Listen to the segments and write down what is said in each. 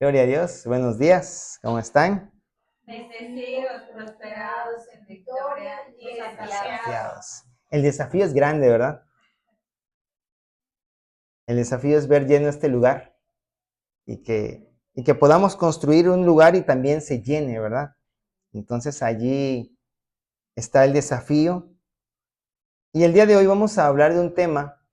Gloria a Dios, buenos días, ¿cómo están? Bendecidos, prosperados en victoria y saciados. El desafío es grande, ¿verdad? El desafío es ver lleno este lugar y que podamos construir un lugar y también se llene, ¿verdad? Entonces allí está el desafío. Y el día de hoy vamos a hablar de un tema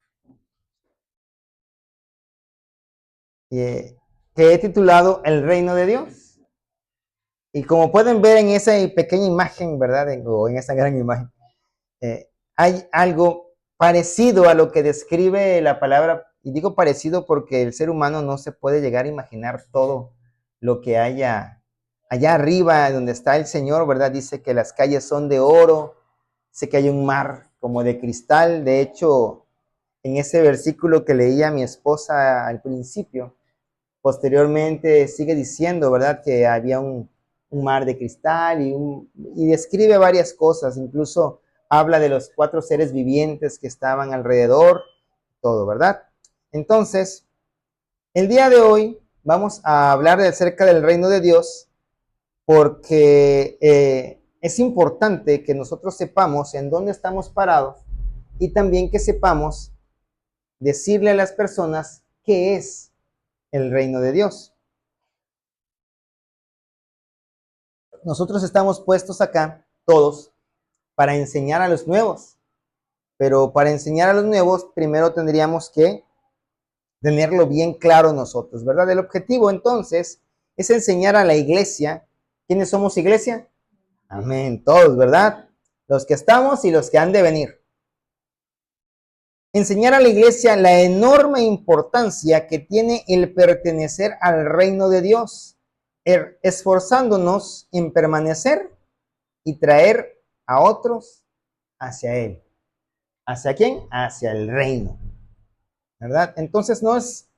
eh, que he titulado El reino de Dios. Y como pueden ver en esa pequeña imagen, ¿verdad? O en esa gran imagen, hay algo parecido a lo que describe la palabra, y digo parecido porque el ser humano no se puede llegar a imaginar todo lo que haya allá arriba, donde está el Señor, ¿verdad? Dice que las calles son de oro, sé que hay un mar como de cristal. De hecho, en ese versículo que leía mi esposa al principio, posteriormente sigue diciendo, ¿verdad? Que había un mar de cristal y describe varias cosas, incluso habla de los 4 seres vivientes que estaban alrededor, todo, ¿verdad? Entonces, el día de hoy vamos a hablar acerca del reino de Dios porque es importante que nosotros sepamos en dónde estamos parados y también que sepamos decirle a las personas qué es el reino de Dios. Nosotros estamos puestos acá, todos, para enseñar a los nuevos, pero para enseñar a los nuevos primero tendríamos que tenerlo bien claro nosotros, ¿verdad? El objetivo entonces es enseñar a la iglesia. ¿Quiénes somos iglesia? Amén, todos, ¿verdad? Los que estamos y los que han de venir. Enseñar a la iglesia la enorme importancia que tiene el pertenecer al reino de Dios, esforzándonos en permanecer y traer a otros hacia Él. ¿Hacia quién? Hacia el reino, ¿verdad? Entonces no es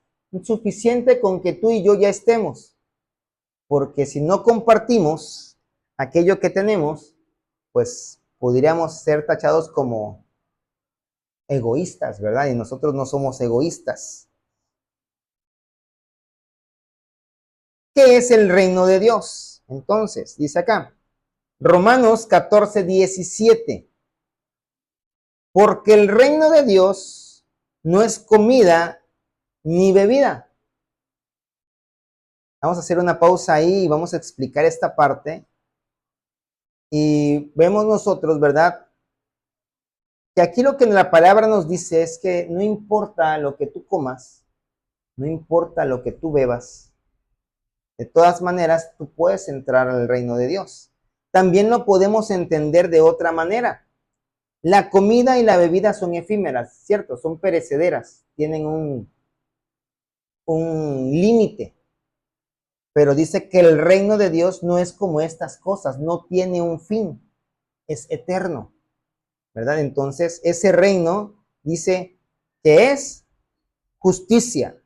suficiente con que tú y yo ya estemos, porque si no compartimos aquello que tenemos, pues podríamos ser tachados como egoístas, ¿verdad? Y nosotros no somos egoístas. ¿Qué es el reino de Dios? Entonces, dice acá, Romanos 14:17. Porque el reino de Dios no es comida ni bebida. Vamos a hacer una pausa ahí y vamos a explicar esta parte. Y vemos nosotros, ¿verdad? Que aquí lo que la palabra nos dice es que no importa lo que tú comas, no importa lo que tú bebas, de todas maneras tú puedes entrar al reino de Dios. También lo podemos entender de otra manera. La comida y la bebida son efímeras, ¿cierto? Son perecederas, tienen un límite. Pero dice que el reino de Dios no es como estas cosas, no tiene un fin, es eterno, ¿verdad? Entonces, ese reino dice que es justicia.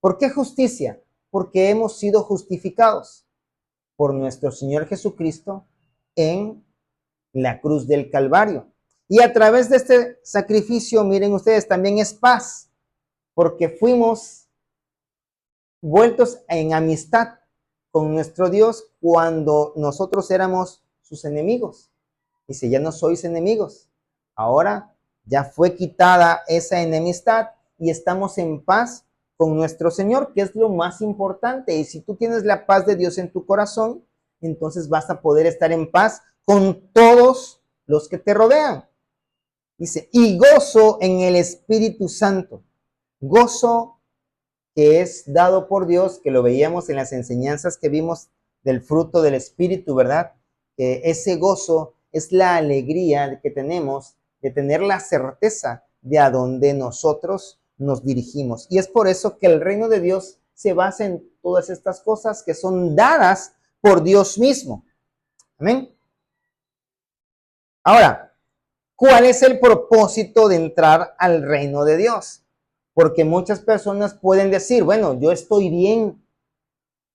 ¿Por qué justicia? Porque hemos sido justificados por nuestro Señor Jesucristo en la cruz del Calvario. Y a través de este sacrificio, miren ustedes, también es paz, porque fuimos vueltos en amistad con nuestro Dios cuando nosotros éramos sus enemigos. Dice, ya no sois enemigos. Ahora ya fue quitada esa enemistad y estamos en paz con nuestro Señor, que es lo más importante. Y si tú tienes la paz de Dios en tu corazón, entonces vas a poder estar en paz con todos los que te rodean. Dice, y gozo en el Espíritu Santo. Gozo que es dado por Dios, que lo veíamos en las enseñanzas que vimos del fruto del Espíritu, ¿verdad? Que ese gozo es la alegría que tenemos de tener la certeza de a dónde nosotros nos dirigimos. Y es por eso que el reino de Dios se basa en todas estas cosas que son dadas por Dios mismo. Amén. Ahora, ¿cuál es el propósito de entrar al reino de Dios? Porque muchas personas pueden decir, bueno, yo estoy bien,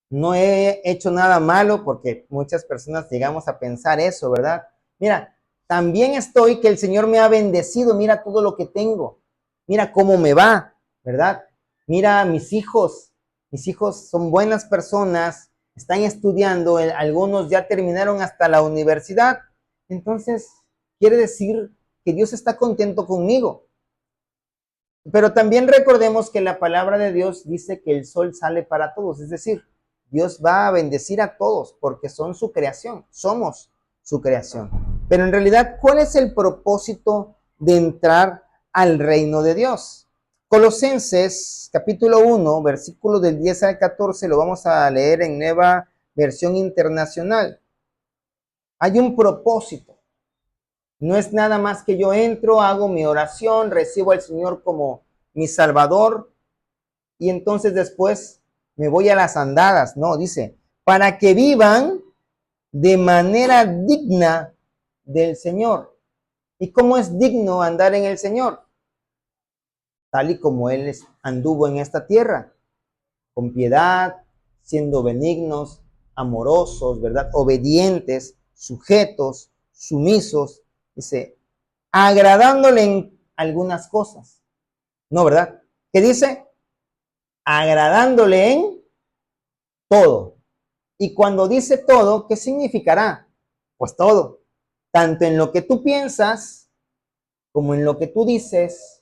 no he hecho nada malo, porque muchas personas llegamos a pensar eso, ¿verdad? Mira, también estoy que el Señor me ha bendecido, mira todo lo que tengo, mira cómo me va, ¿verdad? Mira a mis hijos, mis hijos son buenas personas, están estudiando, algunos ya terminaron hasta la universidad, entonces quiere decir que Dios está contento conmigo. Pero también recordemos que la palabra de Dios dice que el sol sale para todos, es decir, Dios va a bendecir a todos porque son su creación, somos su creación. Pero en realidad, ¿cuál es el propósito de entrar al reino de Dios? Colosenses capítulo 1, versículos del 10 al 14, lo vamos a leer en Nueva Versión Internacional. Hay un propósito. No es nada más que yo entro, hago mi oración, recibo al Señor como mi Salvador y entonces después me voy a las andadas. No, dice, para que vivan de manera digna del Señor. ¿Y cómo es digno andar en el Señor? Tal y como Él anduvo en esta tierra, con piedad, siendo benignos, amorosos, ¿verdad? Obedientes, sujetos, sumisos. Dice, agradándole en algunas cosas. No, ¿verdad? ¿Qué dice? Agradándole en todo. Y cuando dice todo, ¿qué significará? Pues todo. Tanto en lo que tú piensas, como en lo que tú dices,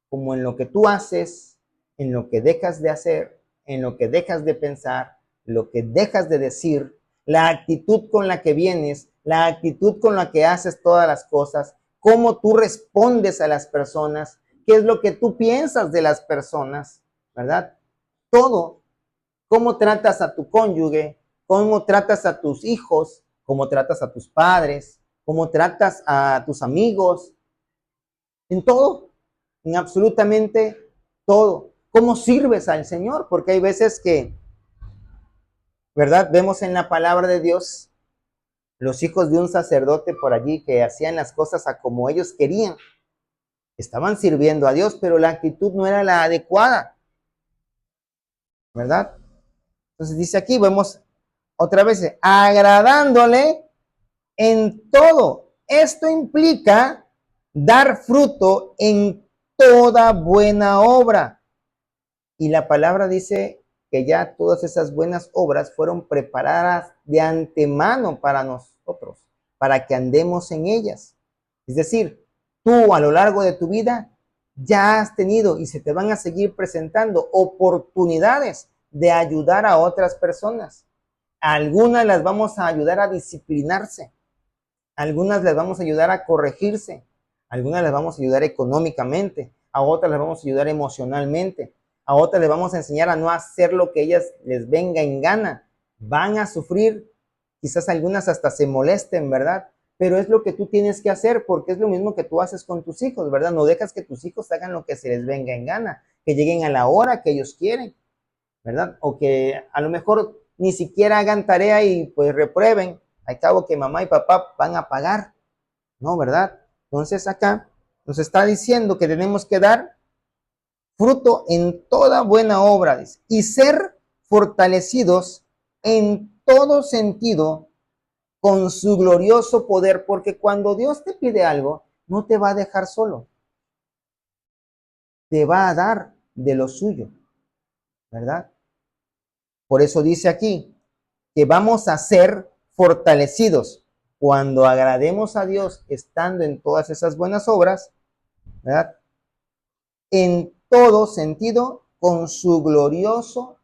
como en lo que tú haces, en lo que dejas de hacer, en lo que dejas de pensar, lo que dejas de decir, la actitud con la que vienes, la actitud con la que haces todas las cosas, cómo tú respondes a las personas, qué es lo que tú piensas de las personas, ¿verdad? Todo, cómo tratas a tu cónyuge, cómo tratas a tus hijos, cómo tratas a tus padres, cómo tratas a tus amigos, en todo, en absolutamente todo. ¿Cómo sirves al Señor? Porque hay veces que, ¿verdad? Vemos en la palabra de Dios los hijos de un sacerdote por allí que hacían las cosas a como ellos querían. Estaban sirviendo a Dios, pero la actitud no era la adecuada, ¿verdad? Entonces dice aquí, vemos otra vez, agradándole en todo. Esto implica dar fruto en toda buena obra. Y la palabra dice que ya todas esas buenas obras fueron preparadas de antemano para nosotros, para que andemos en ellas. Es decir, tú a lo largo de tu vida ya has tenido y se te van a seguir presentando oportunidades de ayudar a otras personas. A algunas las vamos a ayudar a disciplinarse, a algunas les vamos a ayudar a corregirse, a algunas les vamos a ayudar económicamente, a otras les vamos a ayudar emocionalmente, a otras les vamos a enseñar a no hacer lo que ellas les venga en gana. Van a sufrir, quizás algunas hasta se molesten, ¿verdad? Pero es lo que tú tienes que hacer porque es lo mismo que tú haces con tus hijos, ¿verdad? No dejas que tus hijos hagan lo que se les venga en gana, que lleguen a la hora que ellos quieren, ¿verdad? O que a lo mejor ni siquiera hagan tarea y pues reprueben. Al cabo que mamá y papá van a pagar, ¿no? ¿Verdad? Entonces acá nos está diciendo que tenemos que dar fruto en toda buena obra, dice, y ser fortalecidos en todo sentido con su glorioso poder, porque cuando Dios te pide algo, no te va a dejar solo, te va a dar de lo suyo, ¿verdad? Por eso dice aquí que vamos a ser fortalecidos cuando agrademos a Dios estando en todas esas buenas obras, ¿verdad? En todo sentido, con su glorioso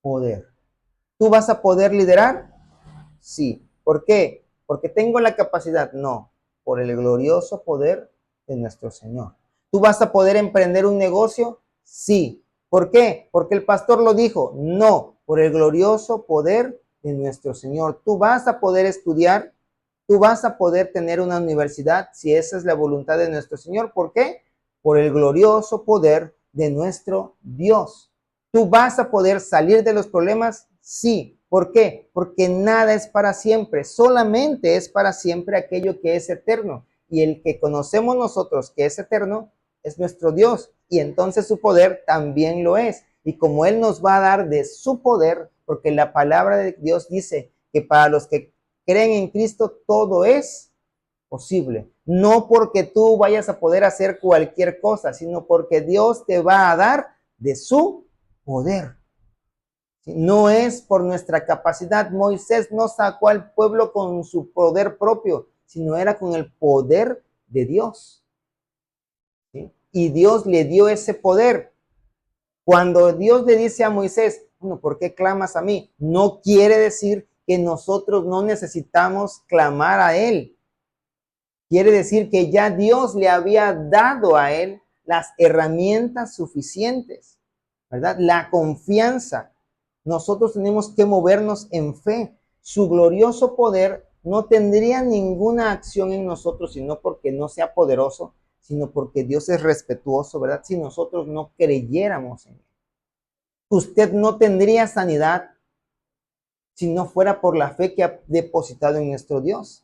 poder. ¿Tú vas a poder liderar? Sí. ¿Por qué? ¿Porque tengo la capacidad? No. Por el glorioso poder de nuestro Señor. ¿Tú vas a poder emprender un negocio? Sí. ¿Por qué? Porque el pastor lo dijo. No. Por el glorioso poder de nuestro Señor. ¿Tú vas a poder estudiar? ¿Tú vas a poder tener una universidad si esa es la voluntad de nuestro Señor? ¿Por qué? Por el glorioso poder de nuestro Dios. ¿Tú vas a poder salir de los problemas? Sí. ¿Por qué? Porque nada es para siempre, solamente es para siempre aquello que es eterno. Y el que conocemos nosotros que es eterno es nuestro Dios. Y entonces su poder también lo es. Y como Él nos va a dar de su poder, porque la palabra de Dios dice que para los que creen en Cristo todo es posible. No porque tú vayas a poder hacer cualquier cosa, sino porque Dios te va a dar de su poder. ¿sí? No es por nuestra capacidad. Moisés no sacó al pueblo con su poder propio, sino era con el poder de Dios, ¿sí? Y Dios le dio ese poder. Cuando Dios le dice a Moisés, bueno, ¿por qué clamas a mí? No quiere decir que nosotros no necesitamos clamar a Él. Quiere decir que ya Dios le había dado a él las herramientas suficientes, ¿verdad? La confianza. Nosotros tenemos que movernos en fe. Su glorioso poder no tendría ninguna acción en nosotros, sino porque no sea poderoso, sino porque Dios es respetuoso, ¿verdad? Si nosotros no creyéramos en él. Usted no tendría sanidad si no fuera por la fe que ha depositado en nuestro Dios.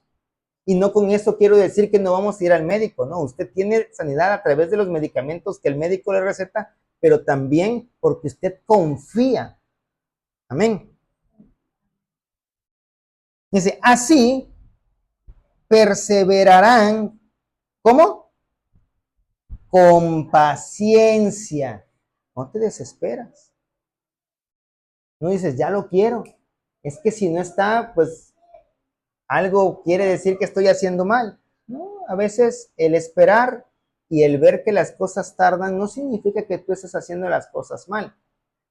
Y no con eso quiero decir que no vamos a ir al médico, no. Usted tiene sanidad a través de los medicamentos que el médico le receta, pero también porque usted confía. Amén. Dice, así perseverarán, ¿cómo? Con paciencia. No te desesperas. No dices, ya lo quiero. Es que si no está, pues algo quiere decir que estoy haciendo mal. No, a veces el esperar y el ver que las cosas tardan no significa que tú estés haciendo las cosas mal.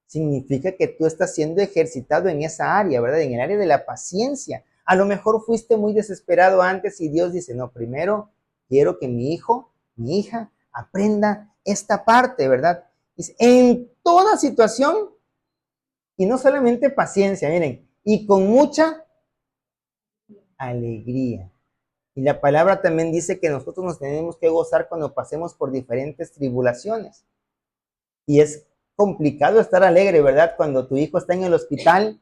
Significa que tú estás siendo ejercitado en esa área, ¿verdad? En el área de la paciencia. A lo mejor fuiste muy desesperado antes y Dios dice, no, primero quiero que mi hijo, mi hija, aprenda esta parte, ¿verdad? Dice, en toda situación, y no solamente paciencia, miren, y con mucha alegría. Y la palabra también dice que nosotros nos tenemos que gozar cuando pasemos por diferentes tribulaciones. Y es complicado estar alegre, ¿verdad? Cuando tu hijo está en el hospital,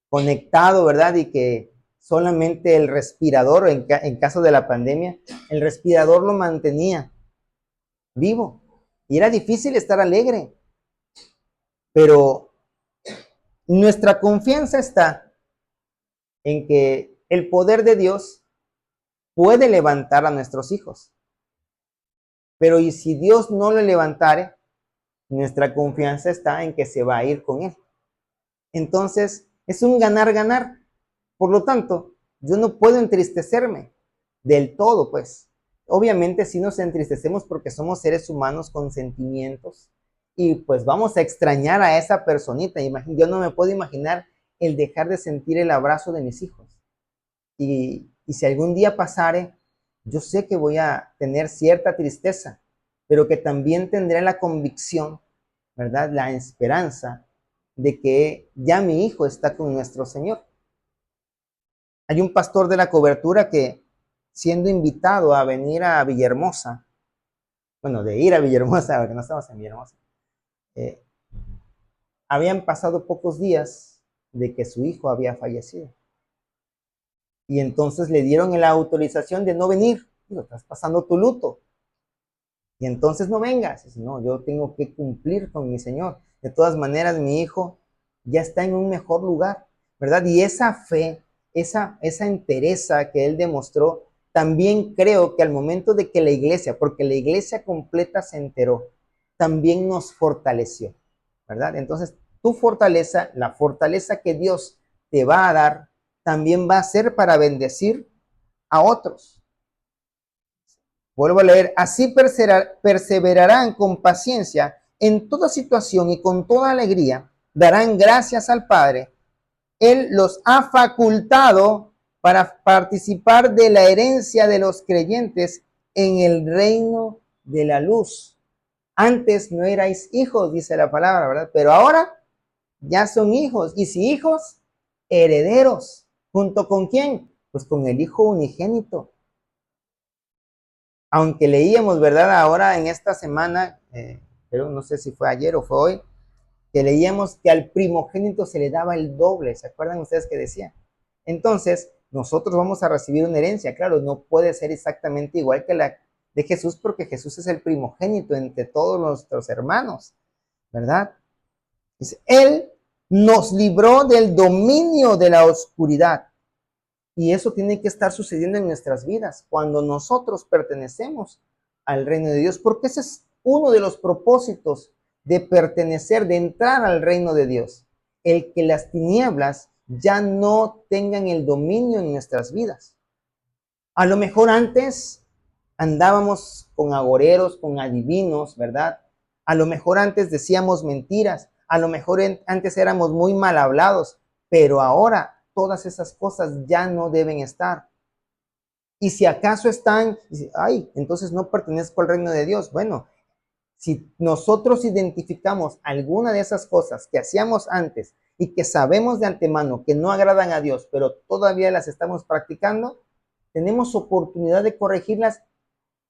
conectado, ¿verdad? Y que solamente el respirador, en caso de la pandemia, el respirador lo mantenía vivo. Y era difícil estar alegre. Pero nuestra confianza está en que el poder de Dios puede levantar a nuestros hijos. Pero y si Dios no lo levantare, nuestra confianza está en que se va a ir con él. Entonces, es un ganar-ganar. Por lo tanto, yo no puedo entristecerme del todo, pues. Obviamente sí nos entristecemos porque somos seres humanos con sentimientos y pues vamos a extrañar a esa personita. Yo no me puedo imaginar el dejar de sentir el abrazo de mis hijos. Y si algún día pasare, yo sé que voy a tener cierta tristeza, pero que también tendré la convicción, ¿verdad? La esperanza de que ya mi hijo está con nuestro Señor. Hay un pastor de la cobertura que, siendo invitado a venir a Villahermosa, bueno, de ir a Villahermosa, porque no estamos en Villahermosa, eh, habían pasado pocos días de que su hijo había fallecido. Y entonces le dieron la autorización de no venir. Digo, estás pasando tu luto. Y entonces no vengas. Dice, no, yo tengo que cumplir con mi Señor. De todas maneras, mi hijo ya está en un mejor lugar, ¿verdad? Y esa fe, esa entereza que él demostró, también creo que al momento de que la iglesia, porque la iglesia completa se enteró, también nos fortaleció, ¿verdad? Entonces, tu fortaleza, la fortaleza que Dios te va a dar, también va a ser para bendecir a otros. Vuelvo a leer, así perseverarán con paciencia en toda situación y con toda alegría, darán gracias al Padre. Él los ha facultado para participar de la herencia de los creyentes en el reino de la luz. Antes no erais hijos, dice la palabra, ¿verdad? Pero ahora ya son hijos. Y si hijos, herederos. ¿Junto con quién? Pues con el Hijo unigénito. Aunque leíamos, ¿verdad? Ahora en esta semana, pero no sé si fue ayer o fue hoy, que leíamos que al primogénito se le daba el doble. ¿Se acuerdan ustedes que decía? Entonces, nosotros vamos a recibir una herencia. Claro, no puede ser exactamente igual que la de Jesús porque Jesús es el primogénito entre todos nuestros hermanos, ¿verdad? Dice, Él nos libró del dominio de la oscuridad. Y eso tiene que estar sucediendo en nuestras vidas cuando nosotros pertenecemos al reino de Dios, porque ese es uno de los propósitos de pertenecer, de entrar al reino de Dios. el que las tinieblas ya no tengan el dominio en nuestras vidas. A lo mejor antes andábamos con agoreros, con adivinos, ¿verdad? A lo mejor antes decíamos mentiras, a lo mejor antes éramos muy mal hablados, pero ahora todas esas cosas ya no deben estar. Y si acaso están, ay, entonces no pertenezco al reino de Dios. Bueno, si nosotros identificamos alguna de esas cosas que hacíamos antes y que sabemos de antemano que no agradan a Dios, pero todavía las estamos practicando, tenemos oportunidad de corregirlas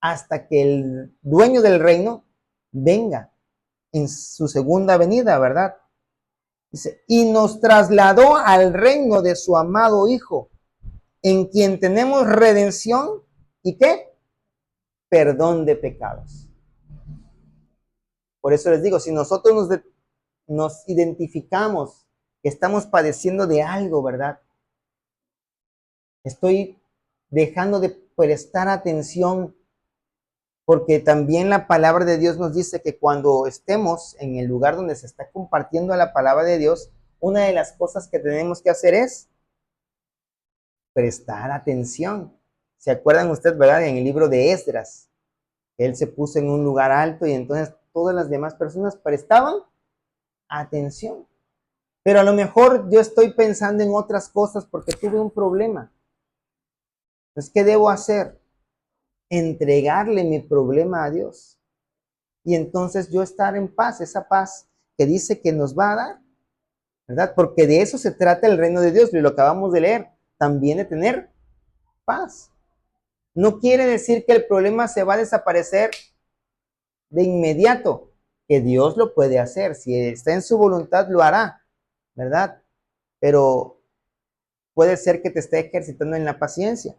hasta que el dueño del reino venga en su segunda venida, ¿verdad? Dice, y nos trasladó al reino de su amado Hijo, en quien tenemos redención y ¿qué? Perdón de pecados. Por eso les digo, si nosotros nos identificamos que estamos padeciendo de algo, ¿verdad? Estoy dejando de prestar atención porque también la palabra de Dios nos dice que cuando estemos en el lugar donde se está compartiendo la palabra de Dios, una de las cosas que tenemos que hacer es prestar atención. ¿Se acuerdan ustedes, verdad? En el libro de Esdras, él se puso en un lugar alto y entonces todas las demás personas prestaban atención. Pero a lo mejor yo estoy pensando en otras cosas porque tuve un problema. Entonces, ¿qué debo hacer? Entregarle mi problema a Dios. Y entonces yo estar en paz, esa paz que dice que nos va a dar, ¿verdad? Porque de eso se trata el reino de Dios, y lo acabamos de leer, también de tener paz. No quiere decir que el problema se va a desaparecer de inmediato, que Dios lo puede hacer, si está en su voluntad lo hará, ¿verdad? Pero puede ser que te esté ejercitando en la paciencia.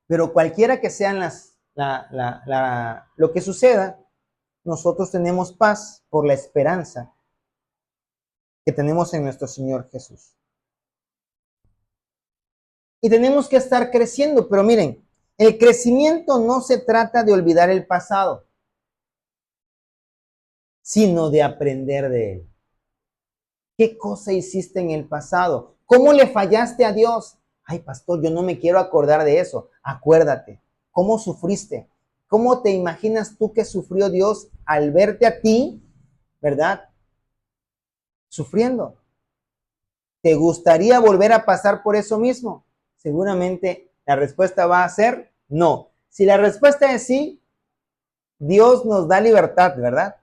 Pero cualquiera que sean lo que suceda, nosotros tenemos paz por la esperanza que tenemos en nuestro Señor Jesús. Y tenemos que estar creciendo, pero miren, el crecimiento no se trata de olvidar el pasado, sino de aprender de él. ¿Qué cosa hiciste en el pasado? ¿Cómo le fallaste a Dios? Ay, pastor, yo no me quiero acordar de eso. Acuérdate, ¿cómo sufriste? ¿Cómo te imaginas tú que sufrió Dios al verte a ti, verdad? Sufriendo. ¿Te gustaría volver a pasar por eso mismo? Seguramente la respuesta va a ser no. Si la respuesta es sí, Dios nos da libertad, ¿verdad?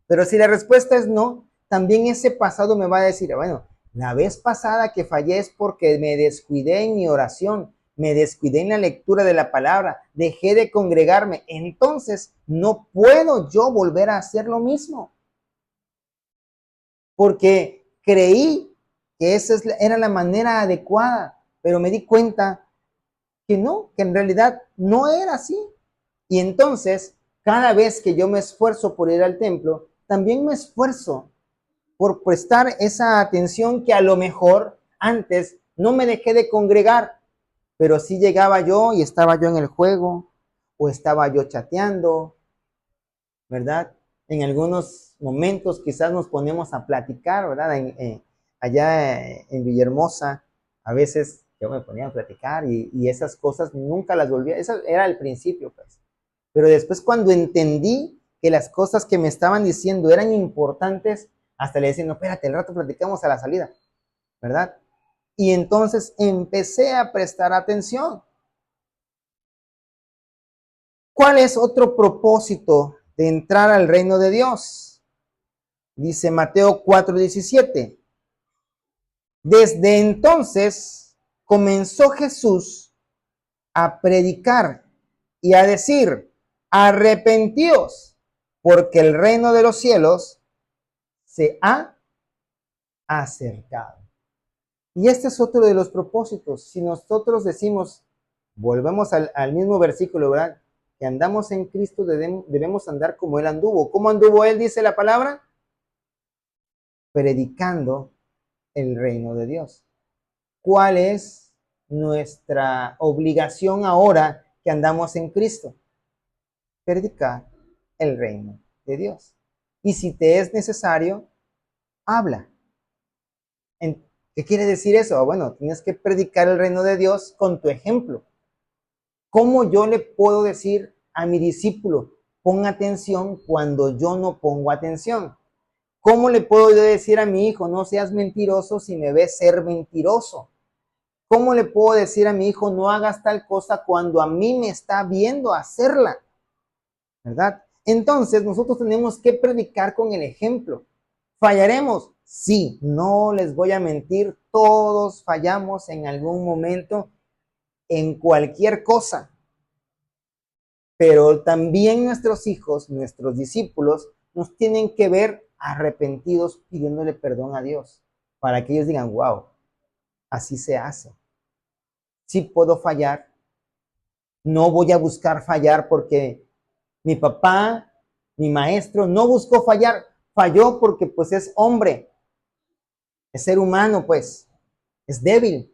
Pero si la respuesta es no, también ese pasado me va a decir, bueno, la vez pasada que fallé es porque me descuidé en mi oración, me descuidé en la lectura de la palabra, dejé de congregarme, entonces no puedo yo volver a hacer lo mismo. Porque creí que esa era la manera adecuada, pero me di cuenta que no, que en realidad no era así. Y entonces, cada vez que yo me esfuerzo por ir al templo, también me esfuerzo por prestar esa atención que a lo mejor antes no me dejé de congregar, pero sí llegaba yo y estaba yo en el juego o estaba yo chateando, ¿verdad? En algunos momentos quizás nos ponemos a platicar, ¿verdad? Allá en Villahermosa, a veces yo me ponía a platicar y esas cosas nunca las volvía, eso era el principio, pues. Pero después cuando entendí que las cosas que me estaban diciendo eran importantes, hasta le decía, no, espérate, el rato platicamos a la salida, ¿verdad? Y entonces empecé a prestar atención. ¿Cuál es otro propósito de entrar al reino de Dios? Dice Mateo 4:17. Desde entonces comenzó Jesús a predicar y a decir, arrepentíos, porque el reino de los cielos se ha acercado. Y este es otro de los propósitos. Si nosotros decimos, volvemos al mismo versículo, ¿verdad? Que andamos en Cristo, debemos andar como Él anduvo. ¿Cómo anduvo Él, dice la palabra? Predicando el reino de Dios. ¿Cuál es nuestra obligación ahora que andamos en Cristo? Predicar el reino de Dios. y si te es necesario, habla. ¿Qué quiere decir eso? Bueno, tienes que predicar el reino de Dios con tu ejemplo. ¿Cómo yo le puedo decir a mi discípulo, pon atención cuando yo no pongo atención? ¿Cómo le puedo yo decir a mi hijo, no seas mentiroso si me ves ser mentiroso? ¿Cómo le puedo decir a mi hijo, no hagas tal cosa cuando a mí me está viendo hacerla? ¿Verdad? Entonces nosotros tenemos que predicar con el ejemplo. ¿Fallaremos? Sí, no les voy a mentir, todos fallamos en algún momento en cualquier cosa. Pero también nuestros hijos, nuestros discípulos, nos tienen que ver arrepentidos pidiéndole perdón a Dios, para que ellos digan, wow, así se hace. Sí puedo fallar, no voy a buscar fallar porque mi papá, mi maestro, no buscó fallar, falló porque pues es hombre, es ser humano pues, es débil,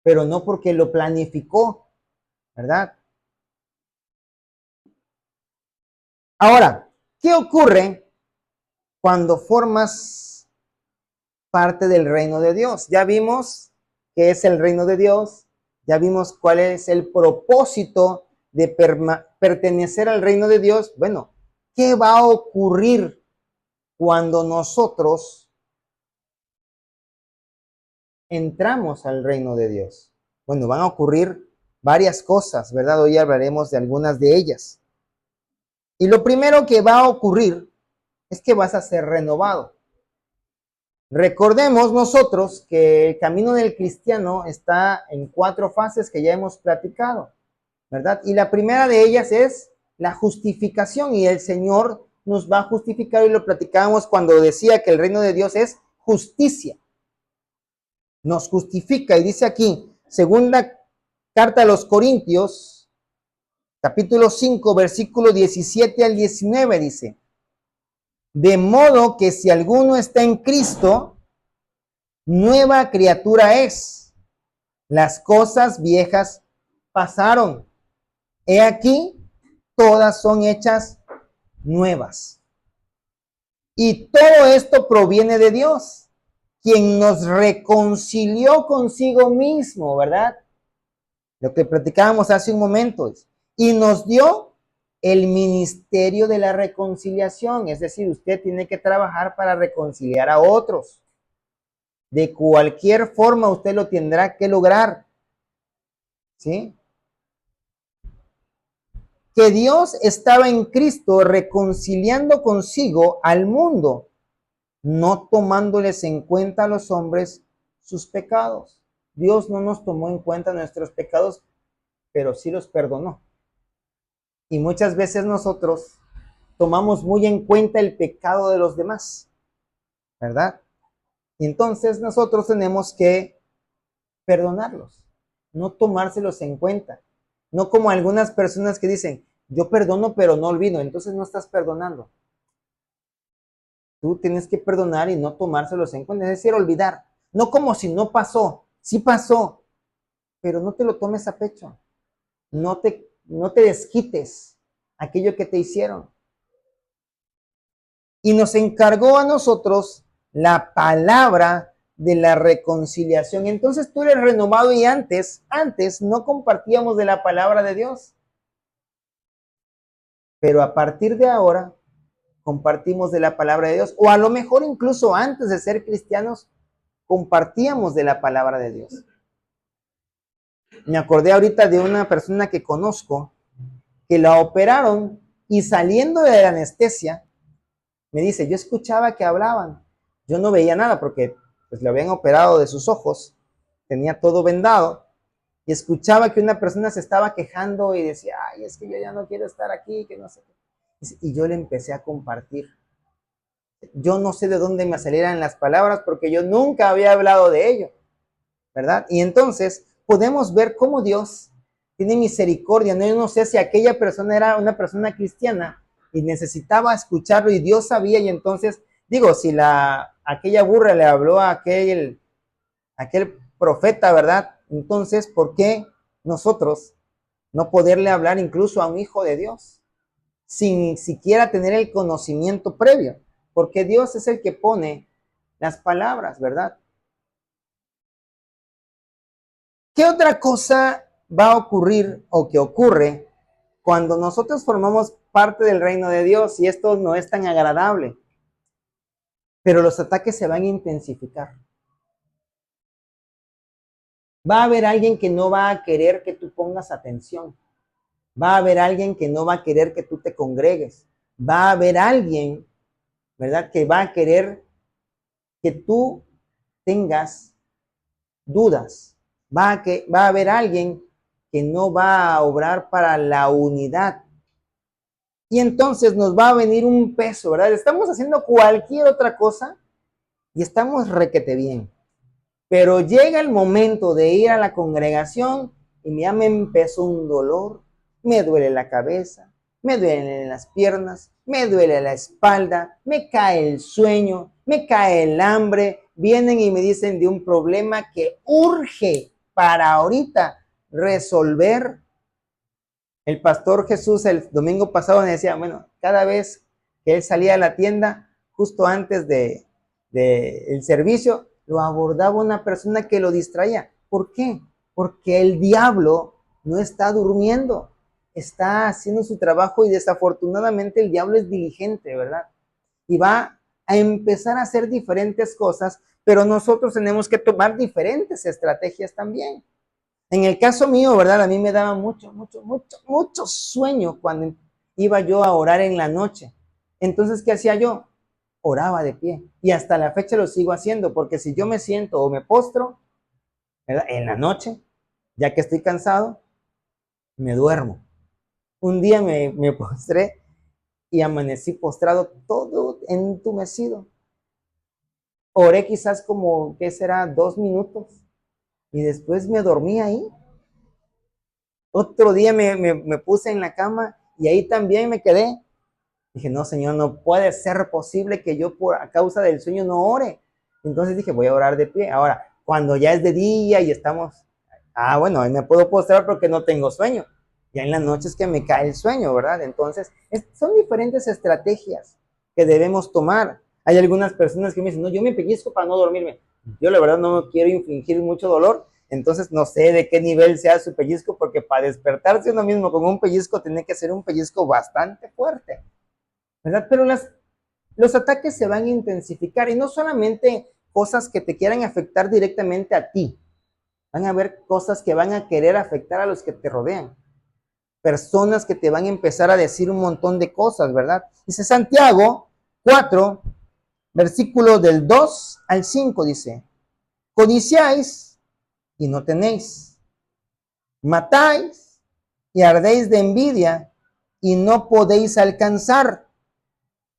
pero no porque lo planificó, ¿verdad? Ahora, ¿qué ocurre cuando formas parte del reino de Dios? Ya vimos qué es el reino de Dios, ya vimos cuál es el propósito de pertenecer al reino de Dios. Bueno, ¿qué va a ocurrir cuando nosotros entramos al reino de Dios? Bueno, van a ocurrir varias cosas, ¿verdad? Hoy hablaremos de algunas de ellas. Y lo primero que va a ocurrir es que vas a ser renovado. Recordemos nosotros que el camino del cristiano está en 4 fases que ya hemos platicado, ¿verdad? Y la primera de ellas es la justificación, y el Señor nos va a justificar, y lo platicábamos cuando decía que el reino de Dios es justicia. Nos justifica, y dice aquí, segunda carta a los Corintios, capítulo 5, versículo 17 al 19, dice: de modo que si alguno está en Cristo, nueva criatura es. Las cosas viejas pasaron. He aquí, todas son hechas nuevas. Y todo esto proviene de Dios, quien nos reconcilió consigo mismo, ¿verdad? Lo que platicábamos hace un momento. Y nos dio el ministerio de la reconciliación. Es decir, usted tiene que trabajar para reconciliar a otros. De cualquier forma usted lo tendrá que lograr. ¿Sí? Que Dios estaba en Cristo reconciliando consigo al mundo, no tomándoles en cuenta a los hombres sus pecados. Dios no nos tomó en cuenta nuestros pecados, pero sí los perdonó. Y muchas veces nosotros tomamos muy en cuenta el pecado de los demás, ¿verdad? Y entonces nosotros tenemos que perdonarlos, no tomárselos en cuenta. No como algunas personas que dicen, yo perdono pero no olvido, entonces no estás perdonando. Tú tienes que perdonar y no tomárselos en cuenta, es decir, olvidar. No como si no pasó, sí pasó, pero no te lo tomes a pecho. No te desquites aquello que te hicieron. Y nos encargó a nosotros la palabra de la reconciliación. Entonces tú eres renovado, y antes no compartíamos de la palabra de Dios. Pero a partir de ahora compartimos de la palabra de Dios, o a lo mejor incluso antes de ser cristianos compartíamos de la palabra de Dios. Me acordé ahorita de una persona que conozco que la operaron, y saliendo de la anestesia me dice, yo escuchaba que hablaban, yo no veía nada porque pues le habían operado de sus ojos, tenía todo vendado, y escuchaba que una persona se estaba quejando y decía, ay, es que yo ya no quiero estar aquí, que no sé qué. Y yo le empecé a compartir. Yo no sé de dónde me salieran las palabras porque yo nunca había hablado de ello, ¿verdad? Y entonces podemos ver cómo Dios tiene misericordia, ¿no? Yo no sé si aquella persona era una persona cristiana y necesitaba escucharlo, y Dios sabía, y entonces, digo, si aquella burra le habló a aquel profeta, ¿verdad? Entonces, ¿por qué nosotros no poderle hablar incluso a un hijo de Dios? sin siquiera tener el conocimiento previo, porque Dios es el que pone las palabras, ¿verdad? ¿Qué otra cosa va a ocurrir o que ocurre cuando nosotros formamos parte del reino de Dios y esto no es tan agradable? Pero los ataques se van a intensificar. Va a haber alguien que no va a querer que tú pongas atención. Va a haber alguien que no va a querer que tú te congregues. Va a haber alguien, ¿verdad?, que va a querer que tú tengas dudas. Va a haber alguien que no va a obrar para la unidad. Y entonces nos va a venir un peso, ¿verdad? Estamos haciendo cualquier otra cosa y estamos requete bien. Pero llega el momento de ir a la congregación y ya me empezó un dolor, me duele la cabeza, me duelen las piernas, me duele la espalda, me cae el sueño, me cae el hambre. Vienen y me dicen de un problema que urge para ahorita resolver. El pastor Jesús el domingo pasado me decía, bueno, cada vez que él salía de la tienda, justo antes de el servicio, lo abordaba una persona que lo distraía. ¿Por qué? Porque el diablo no está durmiendo, está haciendo su trabajo y desafortunadamente el diablo es diligente, ¿verdad? Y va a empezar a hacer diferentes cosas, pero nosotros tenemos que tomar diferentes estrategias también. En el caso mío, ¿verdad? A mí me daba mucho sueño cuando iba yo a orar en la noche. Entonces, ¿qué hacía yo? Oraba de pie. Y hasta la fecha lo sigo haciendo, porque si yo me siento o me postro, ¿verdad?, en la noche, ya que estoy cansado, me duermo. Un día me postré y amanecí postrado todo entumecido. Oré quizás como, ¿qué será? 2 minutos. Y después me dormí ahí. Otro día me puse en la cama y ahí también me quedé. Dije, no, Señor, no puede ser posible que yo a causa del sueño no ore. Entonces dije, voy a orar de pie. Ahora, cuando ya es de día y estamos, bueno, ahí me puedo postrar porque no tengo sueño. Ya en la noche es que me cae el sueño, ¿verdad? Entonces, son diferentes estrategias que debemos tomar. Hay algunas personas que me dicen, no, yo me pellizco para no dormirme. Yo la verdad no quiero infligir mucho dolor, entonces no sé de qué nivel sea su pellizco, porque para despertarse uno mismo con un pellizco tiene que ser un pellizco bastante fuerte, ¿verdad? Pero los ataques se van a intensificar y no solamente cosas que te quieran afectar directamente a ti, van a haber cosas que van a querer afectar a los que te rodean, personas que te van a empezar a decir un montón de cosas, ¿verdad? Dice Santiago 4, versículo del 2 al 5, dice, codiciáis y no tenéis, matáis y ardéis de envidia y no podéis alcanzar,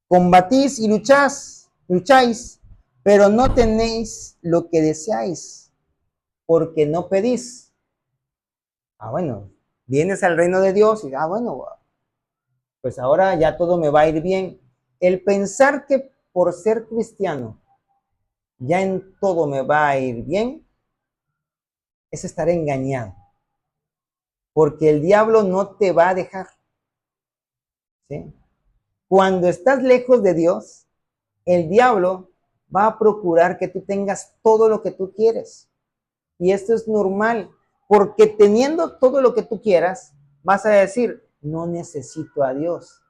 combatís y lucháis, pero no tenéis lo que deseáis, porque no pedís. Bueno, vienes al reino de Dios y, bueno, pues ahora ya todo me va a ir bien. El pensar que por ser cristiano ya en todo me va a ir bien es estar engañado, porque el diablo no te va a dejar, ¿sí? Cuando estás lejos de Dios, el diablo va a procurar que tú tengas todo lo que tú quieres. Y esto es normal, porque teniendo todo lo que tú quieras, vas a decir, no necesito a Dios.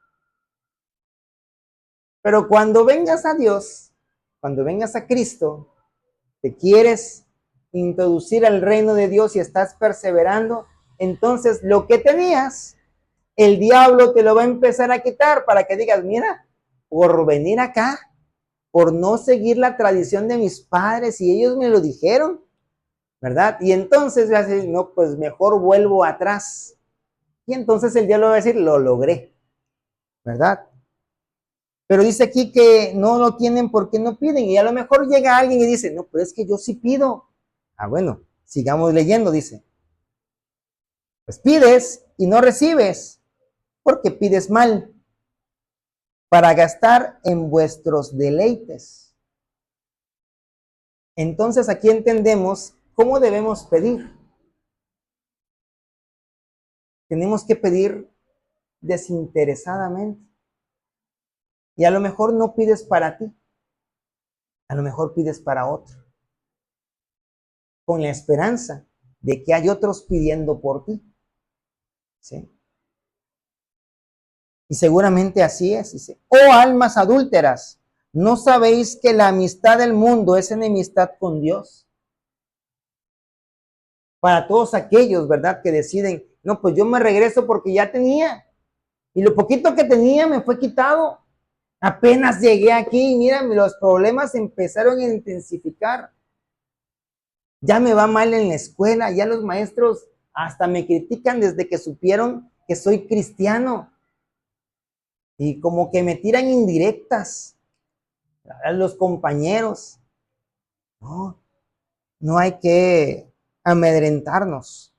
Pero cuando vengas a Dios, cuando vengas a Cristo, te quieres introducir al reino de Dios y estás perseverando, entonces lo que tenías, el diablo te lo va a empezar a quitar para que digas, mira, por venir acá, por no seguir la tradición de mis padres y ellos me lo dijeron, ¿verdad? Y entonces vas a decir, no, pues mejor vuelvo atrás. Y entonces el diablo va a decir, lo logré, ¿verdad? Pero dice aquí que no lo tienen porque no piden. Y a lo mejor llega alguien y dice, no, pero es que yo sí pido. Bueno, sigamos leyendo, dice. Pues pides y no recibes, porque pides mal, para gastar en vuestros deleites. Entonces aquí entendemos cómo debemos pedir. Tenemos que pedir desinteresadamente. Y a lo mejor no pides para ti, a lo mejor pides para otro, con la esperanza de que hay otros pidiendo por ti. ¿Sí? Y seguramente así es. Dice, oh almas adúlteras, ¿no sabéis que la amistad del mundo es enemistad con Dios? Para todos aquellos, ¿verdad? Que deciden, no, pues yo me regreso porque ya tenía. Y lo poquito que tenía me fue quitado. Apenas llegué aquí y mira, los problemas empezaron a intensificar. Ya me va mal en la escuela, ya los maestros hasta me critican desde que supieron que soy cristiano. Y como que me tiran indirectas a los compañeros. No, no hay que amedrentarnos.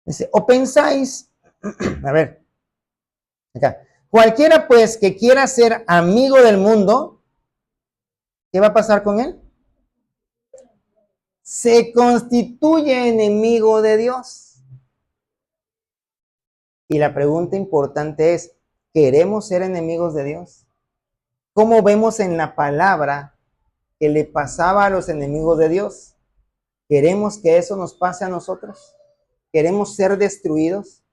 Dice, o pensáis, a ver, acá, cualquiera pues que quiera ser amigo del mundo, ¿qué va a pasar con él? Se constituye enemigo de Dios. Y la pregunta importante es, ¿queremos ser enemigos de Dios? ¿Cómo vemos en la palabra que le pasaba a los enemigos de Dios? ¿Queremos que eso nos pase a nosotros? ¿Queremos ser destruidos?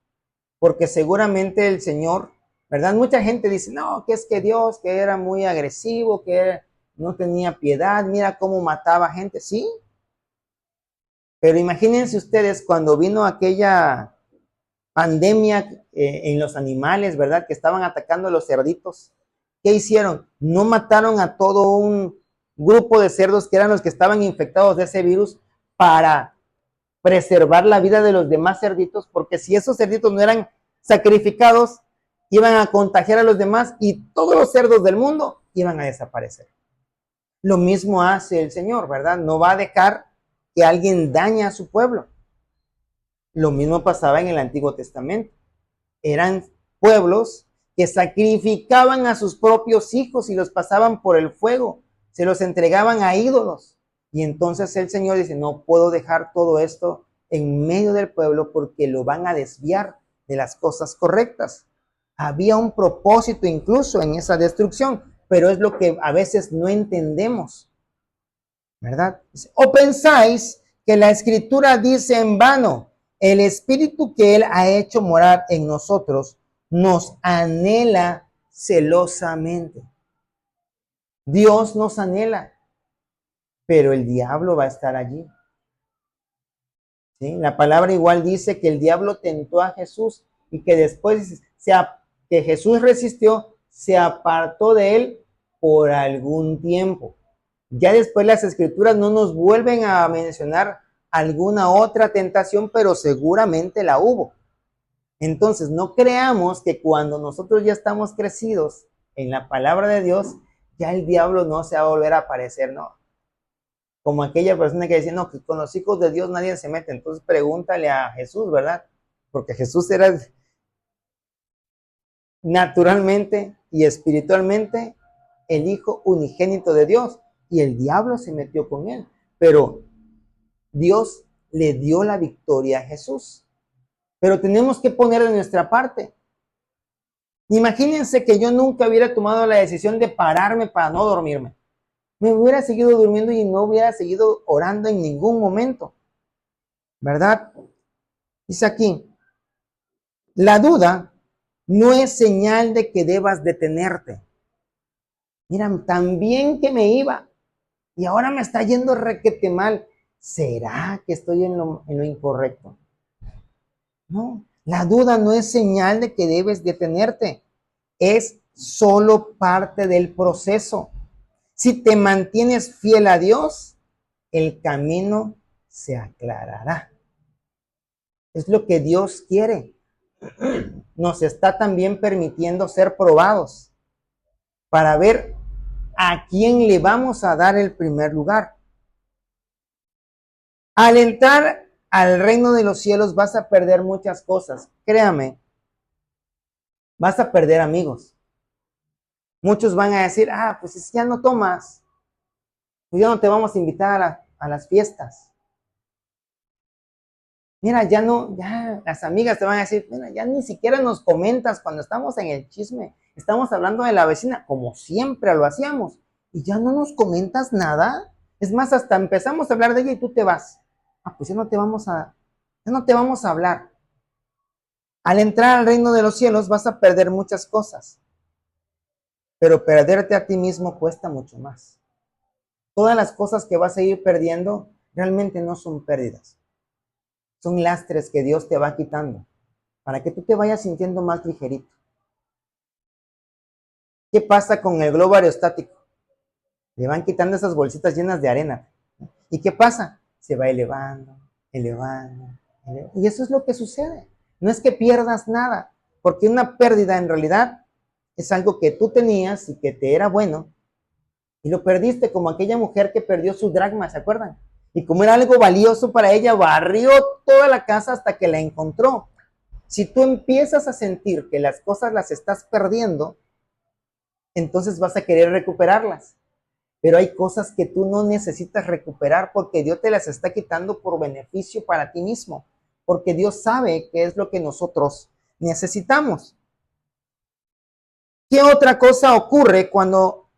Porque seguramente el Señor, ¿verdad? Mucha gente dice, no, que es que Dios, que era muy agresivo, que no tenía piedad, mira cómo mataba gente, sí. Pero imagínense ustedes cuando vino aquella pandemia en los animales, ¿verdad? Que estaban atacando a los cerditos. ¿Qué hicieron? No mataron a todo un grupo de cerdos que eran los que estaban infectados de ese virus para preservar la vida de los demás cerditos, porque si esos cerditos no eran sacrificados, iban a contagiar a los demás y todos los cerdos del mundo iban a desaparecer. Lo mismo hace el Señor, ¿verdad? No va a dejar que alguien dañe a su pueblo. Lo mismo pasaba en el Antiguo Testamento. Eran pueblos que sacrificaban a sus propios hijos y los pasaban por el fuego, se los entregaban a ídolos. Y entonces el Señor dice, no puedo dejar todo esto en medio del pueblo porque lo van a desviar de las cosas correctas. Había un propósito incluso en esa destrucción, pero es lo que a veces no entendemos, ¿verdad? O pensáis que la Escritura dice en vano, el Espíritu que Él ha hecho morar en nosotros nos anhela celosamente. Dios nos anhela, pero el diablo va a estar allí. ¿Sí? La palabra igual dice que el diablo tentó a Jesús y que después que Jesús resistió, se apartó de él por algún tiempo. Ya después las escrituras no nos vuelven a mencionar alguna otra tentación, pero seguramente la hubo. Entonces, no creamos que cuando nosotros ya estamos crecidos en la palabra de Dios, ya el diablo no se va a volver a aparecer, no. Como aquella persona que decía, no, que con los hijos de Dios nadie se mete. Entonces pregúntale a Jesús, ¿verdad? Porque Jesús era naturalmente y espiritualmente el Hijo unigénito de Dios. Y el diablo se metió con él. Pero Dios le dio la victoria a Jesús. Pero tenemos que poner de nuestra parte. Imagínense que yo nunca hubiera tomado la decisión de pararme para no dormirme. Me hubiera seguido durmiendo y no hubiera seguido orando en ningún momento. ¿Verdad? Dice aquí, la duda no es señal de que debas detenerte. Mira, tan bien que me iba y ahora me está yendo requete mal. ¿Será que estoy en lo incorrecto? No, la duda no es señal de que debes detenerte. Es solo parte del proceso. Si te mantienes fiel a Dios, el camino se aclarará. Es lo que Dios quiere. Nos está también permitiendo ser probados para ver a quién le vamos a dar el primer lugar. Al entrar al reino de los cielos vas a perder muchas cosas. Créame, vas a perder amigos. Muchos van a decir, pues si ya no tomas, pues ya no te vamos a invitar a las fiestas. Mira, ya no, ya las amigas te van a decir, mira, ya ni siquiera nos comentas cuando estamos en el chisme. Estamos hablando de la vecina, como siempre lo hacíamos. Y ya no nos comentas nada. Es más, hasta empezamos a hablar de ella y tú te vas. Ah, pues ya no te vamos a hablar. Al entrar al reino de los cielos vas a perder muchas cosas. Pero perderte a ti mismo cuesta mucho más. Todas las cosas que vas a ir perdiendo realmente no son pérdidas. Son lastres que Dios te va quitando para que tú te vayas sintiendo más ligerito. ¿Qué pasa con el globo aerostático? Le van quitando esas bolsitas llenas de arena. ¿Y qué pasa? Se va elevando, elevando, elevando. Y eso es lo que sucede. No es que pierdas nada, porque una pérdida en realidad es algo que tú tenías y que te era bueno, y lo perdiste, como aquella mujer que perdió su dracma, ¿se acuerdan? Y como era algo valioso para ella, barrió toda la casa hasta que la encontró. Si tú empiezas a sentir que las cosas las estás perdiendo, entonces vas a querer recuperarlas. Pero hay cosas que tú no necesitas recuperar porque Dios te las está quitando por beneficio para ti mismo. Porque Dios sabe qué es lo que nosotros necesitamos. ¿Qué otra cosa ocurre cuando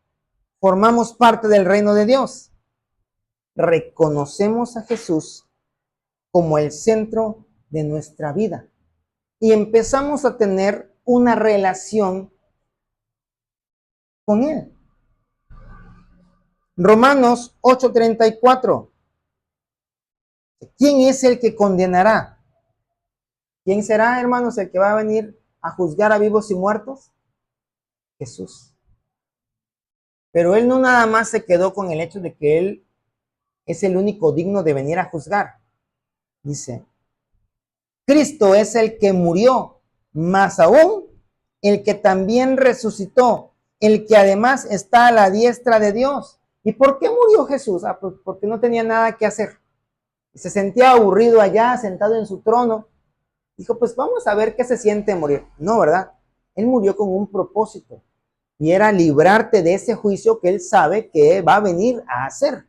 formamos parte del reino de Dios? Reconocemos a Jesús como el centro de nuestra vida y empezamos a tener una relación con Él. Romanos 8:34. ¿Quién es el que condenará? ¿Quién será, hermanos, el que va a venir a juzgar a vivos y muertos? Jesús. Pero Él no nada más se quedó con el hecho de que Él es el único digno de venir a juzgar. Dice, Cristo es el que murió, más aún el que también resucitó, el que además está a la diestra de Dios. ¿Y por qué murió Jesús? Ah, pues porque no tenía nada que hacer. Se sentía aburrido allá, sentado en su trono. Dijo, pues vamos a ver qué se siente morir. No, ¿verdad? Él murió con un propósito y era librarte de ese juicio que él sabe que va a venir a hacer.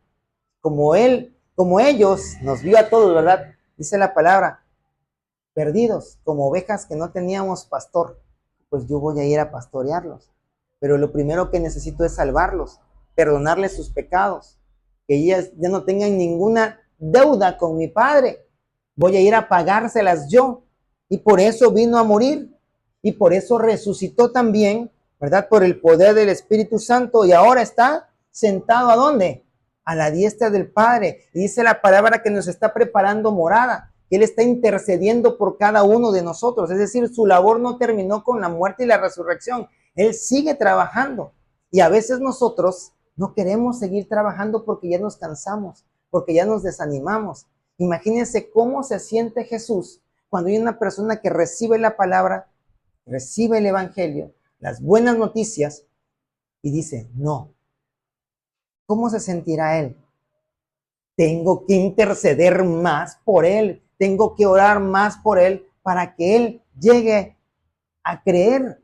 Como ellos, nos vio a todos, ¿verdad? Dice la palabra, perdidos, como ovejas que no teníamos pastor. Pues yo voy a ir a pastorearlos. Pero lo primero que necesito es salvarlos, perdonarles sus pecados, que ellas ya no tengan ninguna deuda con mi Padre. Voy a ir a pagárselas yo. Y por eso vino a morir. Y por eso resucitó también, ¿verdad? Por el poder del Espíritu Santo. Y ahora está sentado ¿a dónde? A la diestra del Padre. Y dice la palabra que nos está preparando morada. Él está intercediendo por cada uno de nosotros. Es decir, su labor no terminó con la muerte y la resurrección. Él sigue trabajando. Y a veces nosotros no queremos seguir trabajando porque ya nos cansamos, porque ya nos desanimamos. Imagínense cómo se siente Jesús cuando hay una persona que recibe la palabra, recibe el evangelio, las buenas noticias y dice, no. ¿Cómo se sentirá él? Tengo que interceder más por él, tengo que orar más por él para que él llegue a creer.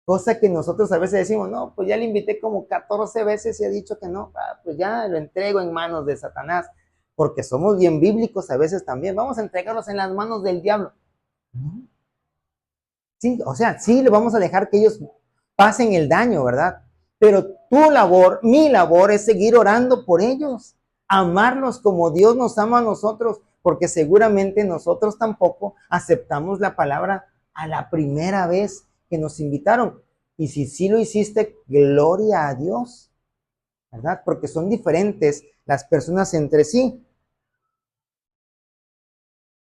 Cosa que nosotros a veces decimos, no, pues ya le invité como 14 veces y ha dicho que no, pues ya lo entrego en manos de Satanás, porque somos bien bíblicos a veces también, vamos a entregarlos en las manos del diablo. Sí, o sea, sí, le vamos a dejar que ellos pasen el daño, ¿verdad? Pero tu labor, mi labor es seguir orando por ellos, amarlos como Dios nos ama a nosotros, porque seguramente nosotros tampoco aceptamos la palabra a la primera vez que nos invitaron. Y si sí lo hiciste, gloria a Dios, ¿verdad? Porque son diferentes las personas entre sí.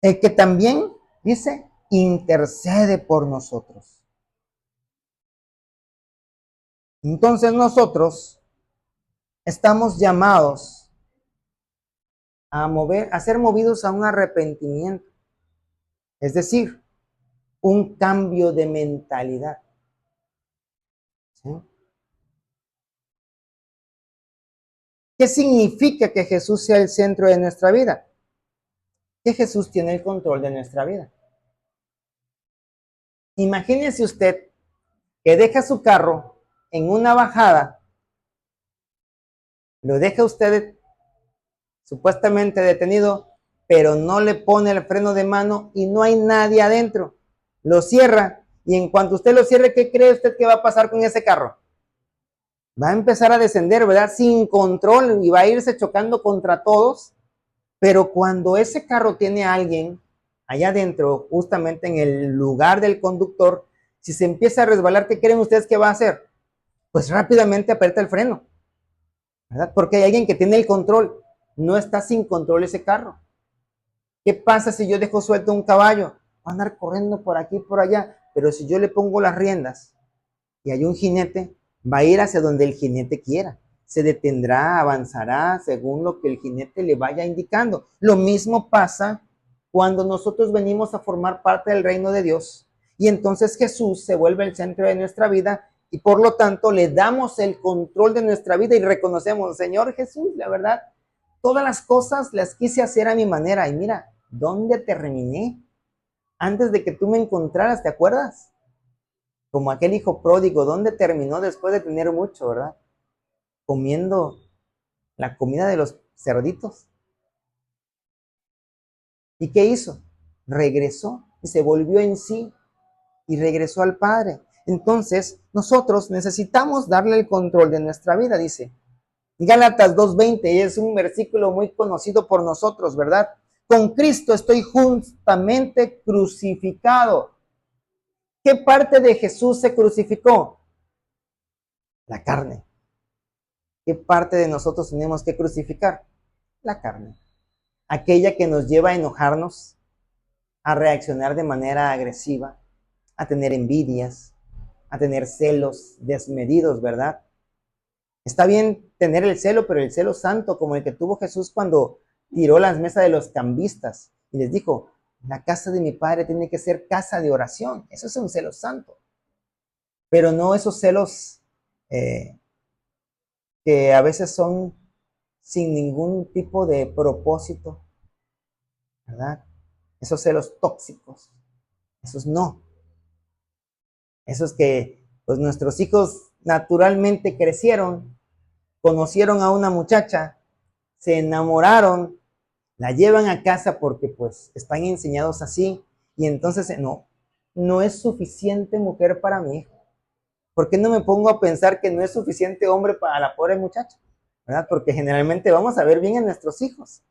El que también, dice, intercede por nosotros. Entonces nosotros estamos llamados a ser movidos a un arrepentimiento, es decir, un cambio de mentalidad. ¿Sí? ¿Qué significa que Jesús sea el centro de nuestra vida? Que Jesús tiene el control de nuestra vida. Imagínese usted que deja su carro en una bajada, lo deja usted supuestamente detenido pero no le pone el freno de mano y no hay nadie adentro. Lo cierra y en cuanto usted lo cierre, ¿qué cree usted que va a pasar con ese carro? Va a empezar a descender, ¿verdad? Sin control y va a irse chocando contra todos. Pero cuando ese carro tiene a alguien allá adentro, justamente en el lugar del conductor, si se empieza a resbalar, ¿qué creen ustedes que va a hacer? Pues rápidamente aprieta el freno, ¿verdad? Porque hay alguien que tiene el control. No está sin control ese carro. ¿Qué pasa si yo dejo suelto un caballo? Va a andar corriendo por aquí y por allá. Pero si yo le pongo las riendas y hay un jinete, va a ir hacia donde el jinete quiera. Se detendrá, avanzará según lo que el jinete le vaya indicando. Lo mismo pasa cuando nosotros venimos a formar parte del reino de Dios. Y entonces Jesús se vuelve el centro de nuestra vida y por lo tanto le damos el control de nuestra vida y reconocemos, Señor Jesús, la verdad, todas las cosas las quise hacer a mi manera. Y mira, ¿dónde terminé? Antes de que tú me encontraras, ¿te acuerdas? Como aquel hijo pródigo, ¿dónde terminó después de tener mucho, verdad? Comiendo la comida de los cerditos. ¿Y qué hizo? Regresó y se volvió en sí y regresó al Padre. Entonces, nosotros necesitamos darle el control de nuestra vida, dice. Gálatas 2:20 es un versículo muy conocido por nosotros, ¿verdad? Con Cristo estoy justamente crucificado. ¿Qué parte de Jesús se crucificó? La carne. ¿Qué parte de nosotros tenemos que crucificar? La carne. Aquella que nos lleva a enojarnos, a reaccionar de manera agresiva, a tener envidias, a tener celos desmedidos, ¿verdad? Está bien tener el celo, pero el celo santo, como el que tuvo Jesús cuando tiró las mesas de los cambistas y les dijo, la casa de mi padre tiene que ser casa de oración. Eso es un celo santo. Pero no esos celos que a veces son sin ningún tipo de propósito, ¿verdad? Esos celos tóxicos, esos no. Esos que pues nuestros hijos naturalmente crecieron, conocieron a una muchacha, se enamoraron, la llevan a casa porque pues están enseñados así y entonces no es suficiente mujer para mi hijo. ¿Por qué no me pongo a pensar que no es suficiente hombre para la pobre muchacha? ¿Verdad? Porque generalmente vamos a ver bien a nuestros hijos.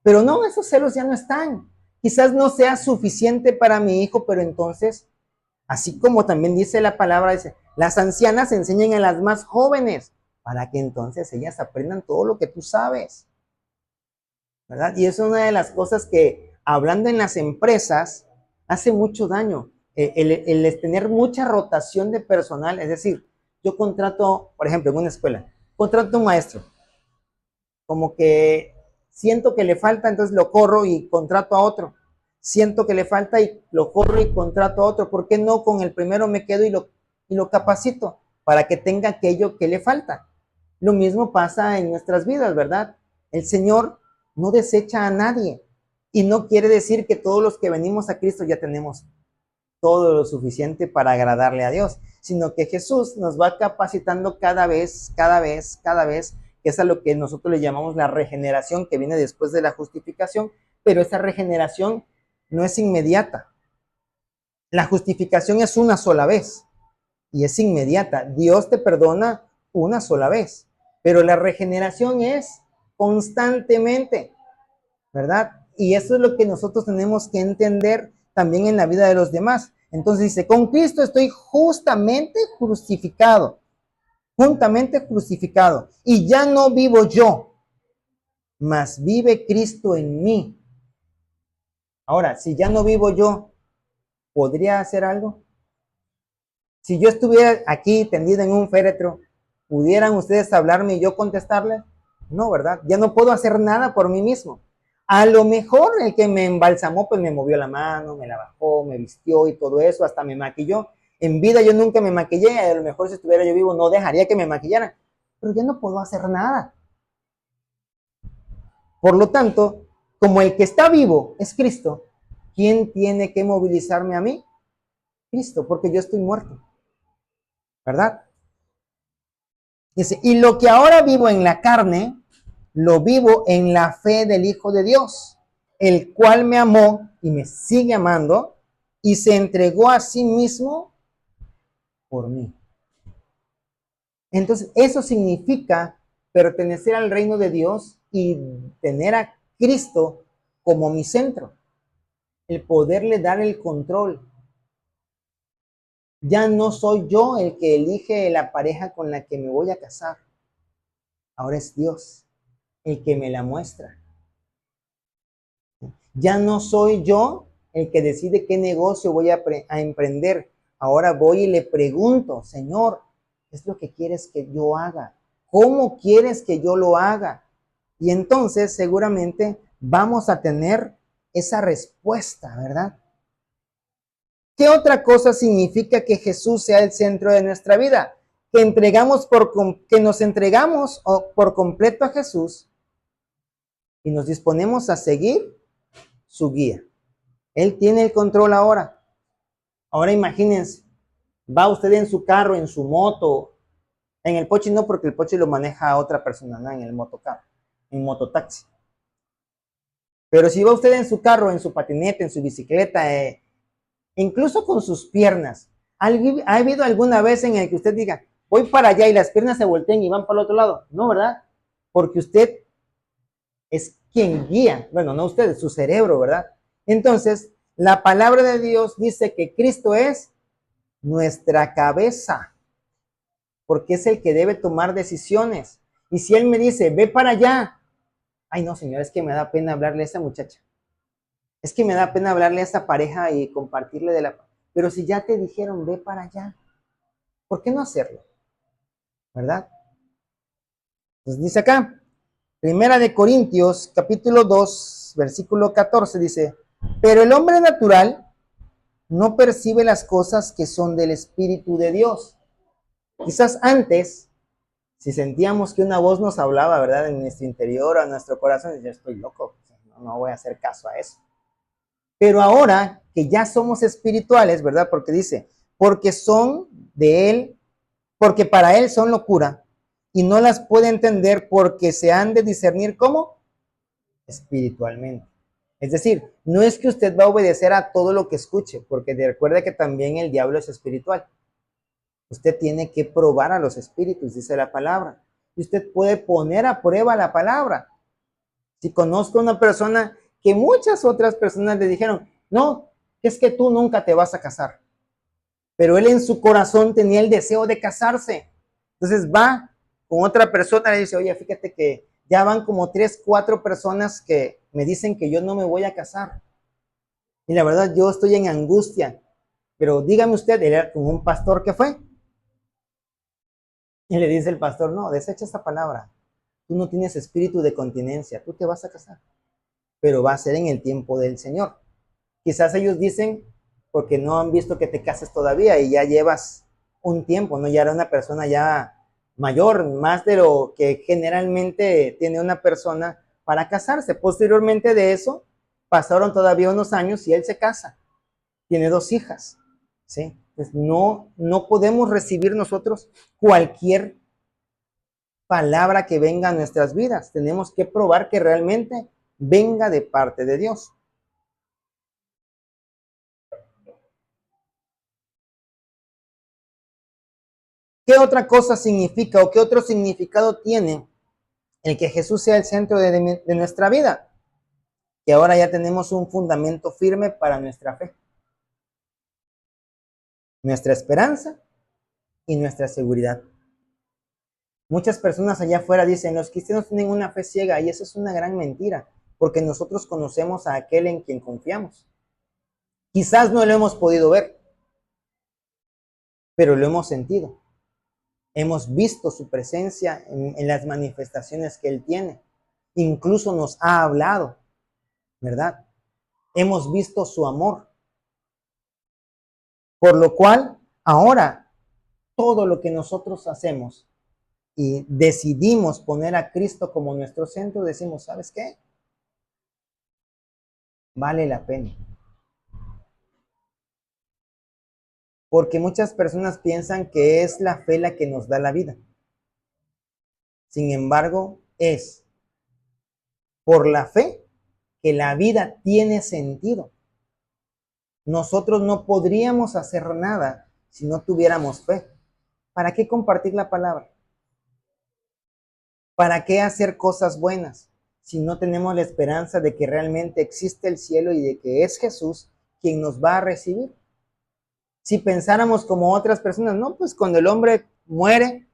Pero no, esos celos ya no están. Quizás no sea suficiente para mi hijo, pero entonces, así como también dice la palabra, dice, las ancianas enseñan a las más jóvenes para que entonces ellas aprendan todo lo que tú sabes, ¿verdad? Y es una de las cosas que, hablando en las empresas, hace mucho daño. El tener mucha rotación de personal, es decir, yo contrato, por ejemplo, en una escuela, contrato un maestro, como que siento que le falta, entonces lo corro y contrato a otro. Siento que le falta y lo corro y contrato a otro. ¿Por qué no con el primero me quedo y lo capacito para que tenga aquello que le falta? Lo mismo pasa en nuestras vidas, ¿verdad? El Señor no desecha a nadie y no quiere decir que todos los que venimos a Cristo ya tenemos todo lo suficiente para agradarle a Dios, sino que Jesús nos va capacitando cada vez, que es a lo que nosotros le llamamos la regeneración, que viene después de la justificación, pero esa regeneración no es inmediata. La justificación es una sola vez y es inmediata. Dios te perdona una sola vez, pero la regeneración es constantemente, ¿verdad? Y eso es lo que nosotros tenemos que entender también en la vida de los demás. Entonces dice, con Cristo estoy justamente crucificado, juntamente crucificado, y ya no vivo yo, mas vive Cristo en mí. Ahora, si ya no vivo yo, ¿podría hacer algo? Si yo estuviera aquí tendido en un féretro, ¿pudieran ustedes hablarme y yo contestarles? No, ¿verdad? Ya no puedo hacer nada por mí mismo. A lo mejor el que me embalsamó, pues me movió la mano, me la bajó, me vistió y todo eso, hasta me maquilló. En vida yo nunca me maquillé, a lo mejor si estuviera yo vivo no dejaría que me maquillaran, pero ya no puedo hacer nada. Por lo tanto, como el que está vivo es Cristo, ¿quién tiene que movilizarme a mí? Cristo, porque yo estoy muerto, ¿verdad? Dice, y lo que ahora vivo en la carne, lo vivo en la fe del Hijo de Dios, el cual me amó y me sigue amando y se entregó a sí mismo por mí. Entonces, eso significa pertenecer al reino de Dios y tener a Cristo como mi centro, el poderle dar el control. Ya no soy yo el que elige la pareja con la que me voy a casar. Ahora es Dios el que me la muestra. Ya no soy yo el que decide qué negocio voy a emprender. Ahora voy y le pregunto, Señor, ¿qué es lo que quieres que yo haga? ¿Cómo quieres que yo lo haga? Y entonces seguramente vamos a tener esa respuesta, ¿verdad? ¿Qué otra cosa significa que Jesús sea el centro de nuestra vida? Que nos entregamos por completo a Jesús y nos disponemos a seguir su guía. Él tiene el control ahora. Ahora imagínense, va usted en su carro, en su moto, en el Pochi no, porque el Pochi lo maneja otra persona, ¿no? En el motocarro, en mototaxi. Pero si va usted en su carro, en su patineta, en su bicicleta, incluso con sus piernas, ¿ha habido alguna vez en el que usted diga, voy para allá y las piernas se volteen y van para el otro lado? No, ¿verdad? Porque usted es quien guía, bueno, no usted, su cerebro, ¿verdad? Entonces, la palabra de Dios dice que Cristo es nuestra cabeza, porque es el que debe tomar decisiones. Y si Él me dice, ve para allá, ay no, Señor, es que me da pena hablarle a esa muchacha. Es que me da pena hablarle a esa pareja y compartirle de la... Pero si ya te dijeron, ve para allá, ¿por qué no hacerlo? ¿Verdad? Entonces dice acá, Primera de Corintios, capítulo 2, versículo 14, dice, pero el hombre natural no percibe las cosas que son del Espíritu de Dios. Quizás antes, si sentíamos que una voz nos hablaba, ¿verdad? En nuestro interior, a nuestro corazón, yo estoy loco, no voy a hacer caso a eso. Pero ahora que ya somos espirituales, ¿verdad? Porque dice, porque son de Él, porque para Él son locura, y no las puede entender porque se han de discernir como espiritualmente. Es decir, no es que usted va a obedecer a todo lo que escuche, porque recuerde que también el diablo es espiritual. Usted tiene que probar a los espíritus, dice la palabra. Y usted puede poner a prueba la palabra. Si conozco a una persona que muchas otras personas le dijeron, no, es que tú nunca te vas a casar. Pero él en su corazón tenía el deseo de casarse. Entonces va con otra persona y le dice, oye, fíjate que ya van como 3, 4 personas que me dicen que yo no me voy a casar. Y la verdad, yo estoy en angustia. Pero dígame usted, era con un pastor que fue. Y le dice el pastor, no, desecha esta palabra. Tú no tienes espíritu de continencia, tú te vas a casar. Pero va a ser en el tiempo del Señor. Quizás ellos dicen, porque no han visto que te cases todavía y ya llevas un tiempo, ¿no? Ya era una persona ya mayor, más de lo que generalmente tiene una persona para casarse. Posteriormente de eso, pasaron todavía unos años y él se casa. Tiene 2 hijas, ¿sí? Pues no podemos recibir nosotros cualquier palabra que venga a nuestras vidas. Tenemos que probar que realmente venga de parte de Dios. ¿Qué otra cosa significa o qué otro significado tiene el que Jesús sea el centro de nuestra vida? Que ahora ya tenemos un fundamento firme para nuestra fe, nuestra esperanza y nuestra seguridad. Muchas personas allá afuera dicen, los cristianos tienen una fe ciega y eso es una gran mentira, porque nosotros conocemos a aquel en quien confiamos. Quizás no lo hemos podido ver, pero lo hemos sentido. Hemos visto su presencia en las manifestaciones que Él tiene. Incluso nos ha hablado, ¿verdad? Hemos visto su amor. Por lo cual, ahora, todo lo que nosotros hacemos y decidimos poner a Cristo como nuestro centro, decimos, ¿sabes qué? Vale la pena. Porque muchas personas piensan que es la fe la que nos da la vida. Sin embargo, es por la fe que la vida tiene sentido. Nosotros no podríamos hacer nada si no tuviéramos fe. ¿Para qué compartir la palabra? ¿Para qué hacer cosas buenas si no tenemos la esperanza de que realmente existe el cielo y de que es Jesús quien nos va a recibir? Si pensáramos como otras personas, no, pues cuando el hombre muere,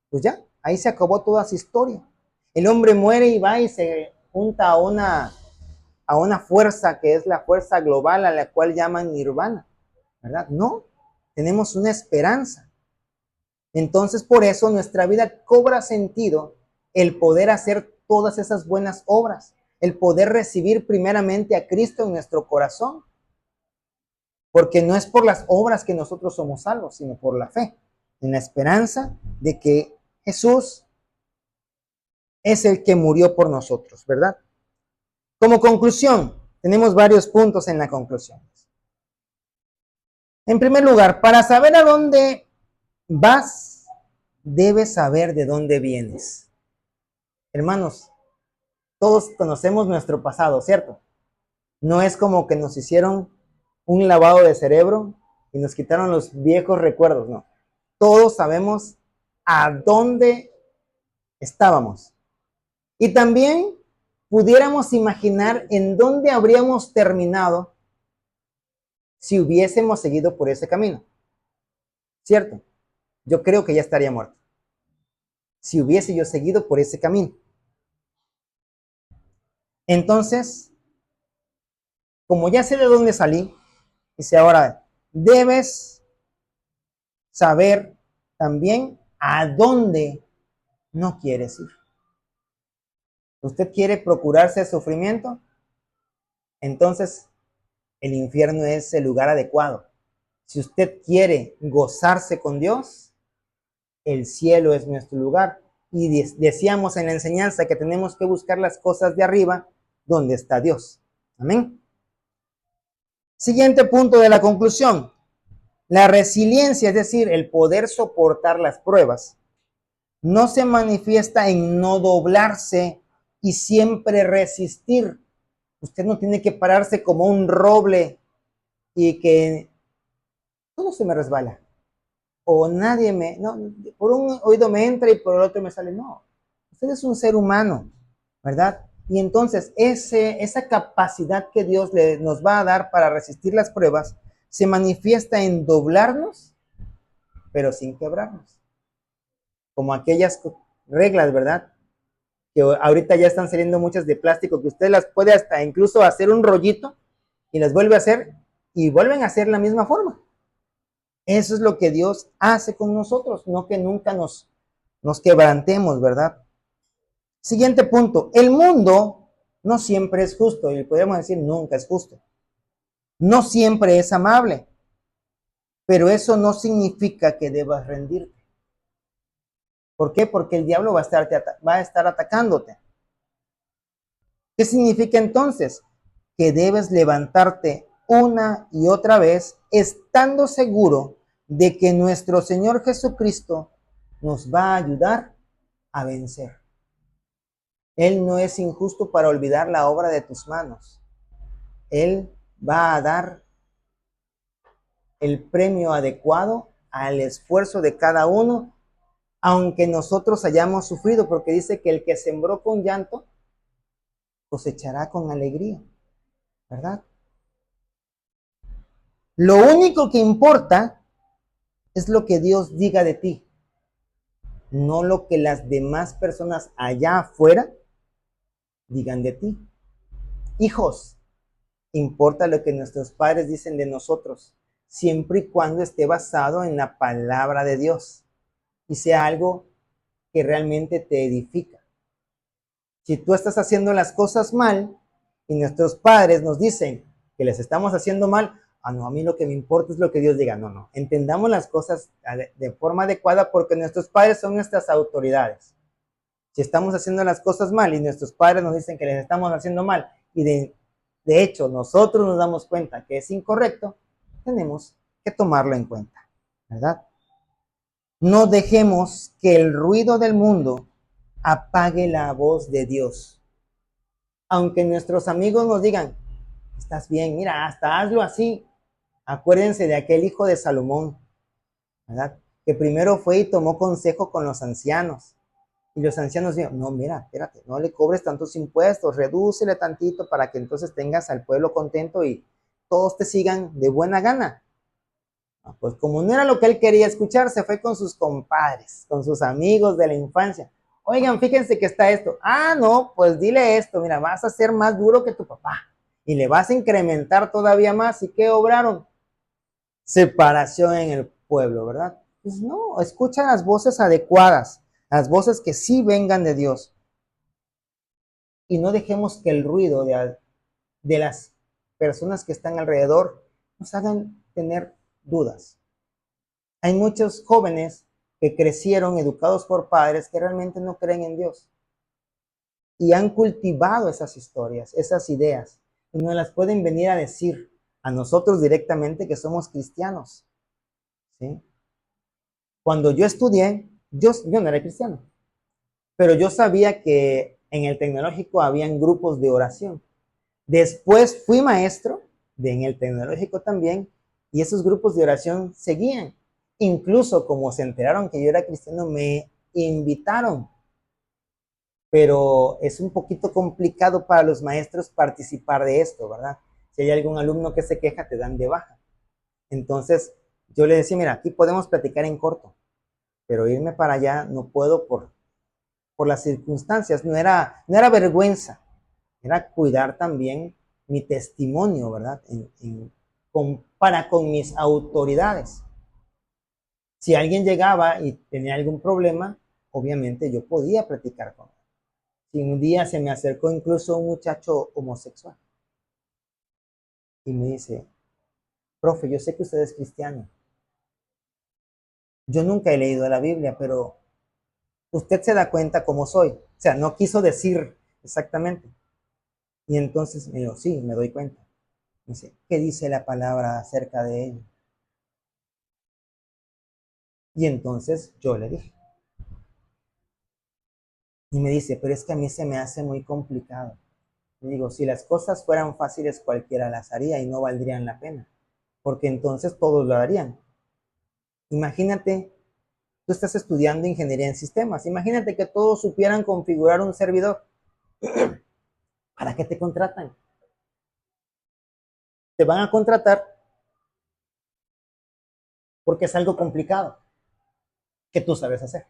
pues ya, ahí se acabó toda su historia. El hombre muere y va y se junta a una fuerza que es la fuerza global a la cual llaman nirvana, ¿verdad? No, tenemos una esperanza. Entonces, por eso nuestra vida cobra sentido el poder hacer todas esas buenas obras, el poder recibir primeramente a Cristo en nuestro corazón, porque no es por las obras que nosotros somos salvos, sino por la fe, en la esperanza de que Jesús es el que murió por nosotros, ¿verdad? Como conclusión, tenemos varios puntos en la conclusión. En primer lugar, para saber a dónde vas, debes saber de dónde vienes. Hermanos, todos conocemos nuestro pasado, ¿cierto? No es como que nos hicieron un lavado de cerebro y nos quitaron los viejos recuerdos, no. Todos sabemos a dónde estábamos. Y también pudiéramos imaginar en dónde habríamos terminado si hubiésemos seguido por ese camino. ¿Cierto? Yo creo que ya estaría muerto. Si hubiese yo seguido por ese camino. Entonces, como ya sé de dónde salí, dice ahora, debes saber también a dónde no quieres ir. ¿Usted quiere procurarse sufrimiento? Entonces, el infierno es el lugar adecuado. Si usted quiere gozarse con Dios, el cielo es nuestro lugar. Y decíamos en la enseñanza que tenemos que buscar las cosas de arriba, donde está Dios. Amén. Siguiente punto de la conclusión. La resiliencia, es decir, el poder soportar las pruebas, no se manifiesta en no doblarse y siempre resistir. Usted no tiene que pararse como un roble y que todo se me resbala. O nadie me, no, por un oído me entra y por el otro me sale. No, usted es un ser humano, ¿verdad? Y entonces esa capacidad que Dios nos va a dar para resistir las pruebas se manifiesta en doblarnos, pero sin quebrarnos. Como aquellas reglas, ¿verdad? Que ahorita ya están saliendo muchas de plástico, que usted las puede hasta incluso hacer un rollito y las vuelve a hacer y vuelven a hacer la misma forma. Eso es lo que Dios hace con nosotros, no que nunca nos quebrantemos, ¿verdad? Siguiente punto, el mundo no siempre es justo, y podríamos decir nunca es justo. No siempre es amable, pero eso no significa que debas rendirte. ¿Por qué? Porque el diablo va a estar atacándote. ¿Qué significa entonces? Que debes levantarte una y otra vez, estando seguro de que nuestro Señor Jesucristo nos va a ayudar a vencer. Él no es injusto para olvidar la obra de tus manos. Él va a dar el premio adecuado al esfuerzo de cada uno, aunque nosotros hayamos sufrido, porque dice que el que sembró con llanto cosechará con alegría, ¿verdad? Lo único que importa es lo que Dios diga de ti, no lo que las demás personas allá afuera digan de ti. Hijos, importa lo que nuestros padres dicen de nosotros, siempre y cuando esté basado en la palabra de Dios y sea algo que realmente te edifica. Si tú estás haciendo las cosas mal y nuestros padres nos dicen que les estamos haciendo mal, no, a mí lo que me importa es lo que Dios diga. No, entendamos las cosas de forma adecuada porque nuestros padres son nuestras autoridades. Si estamos haciendo las cosas mal y nuestros padres nos dicen que les estamos haciendo mal y de hecho nosotros nos damos cuenta que es incorrecto, tenemos que tomarlo en cuenta, ¿verdad? No dejemos que el ruido del mundo apague la voz de Dios. aunque nuestros amigos nos digan, estás bien, mira, hasta hazlo así. Acuérdense de aquel hijo de Salomón, ¿verdad? Que primero fue y tomó consejo con los ancianos. Y los ancianos dijeron, no, mira, espérate, no le cobres tantos impuestos, redúcele tantito para que entonces tengas al pueblo contento y todos te sigan de buena gana. Pues como no era lo que él quería escuchar, se fue con sus compadres, con sus amigos de la infancia. Oigan, fíjense que está esto. Ah, no, pues dile esto, mira, vas a ser más duro que tu papá y le vas a incrementar todavía más. ¿Y qué obraron? Separación en el pueblo, ¿verdad? Pues no, escucha las voces adecuadas, las voces que sí vengan de Dios. Y no dejemos que el ruido de las personas que están alrededor nos hagan tener dudas. Hay muchos jóvenes que crecieron educados por padres que realmente no creen en Dios y han cultivado esas historias, esas ideas, y nos las pueden venir a decir a nosotros directamente que somos cristianos, ¿sí? Cuando yo estudié, yo no era cristiano, pero yo sabía que en el tecnológico habían grupos de oración. Después fui maestro en el tecnológico también, y esos grupos de oración seguían. Incluso como se enteraron que yo era cristiano, me invitaron. Pero es un poquito complicado para los maestros participar de esto, ¿verdad? Si hay algún alumno que se queja, te dan de baja. Entonces, yo le decía, mira, aquí podemos platicar en corto, pero irme para allá no puedo por las circunstancias. No era vergüenza, era cuidar también mi testimonio, ¿verdad? Para con mis autoridades. Si alguien llegaba y tenía algún problema, obviamente yo podía platicar con él. Si un día se me acercó incluso un muchacho homosexual y me dice, profe, yo sé que usted es cristiano. Yo nunca he leído la Biblia, pero usted se da cuenta cómo soy. O sea, no quiso decir exactamente. Y entonces me dijo, sí, me doy cuenta. Me dice, ¿qué dice la palabra acerca de ello? Y entonces yo le dije. Y me dice, pero es que a mí se me hace muy complicado. Le digo, si las cosas fueran fáciles, cualquiera las haría y no valdrían la pena. Porque entonces todos lo harían. Imagínate, tú estás estudiando ingeniería en sistemas. Imagínate que todos supieran configurar un servidor. ¿Para qué te contratan? Te van a contratar porque es algo complicado que tú sabes hacer.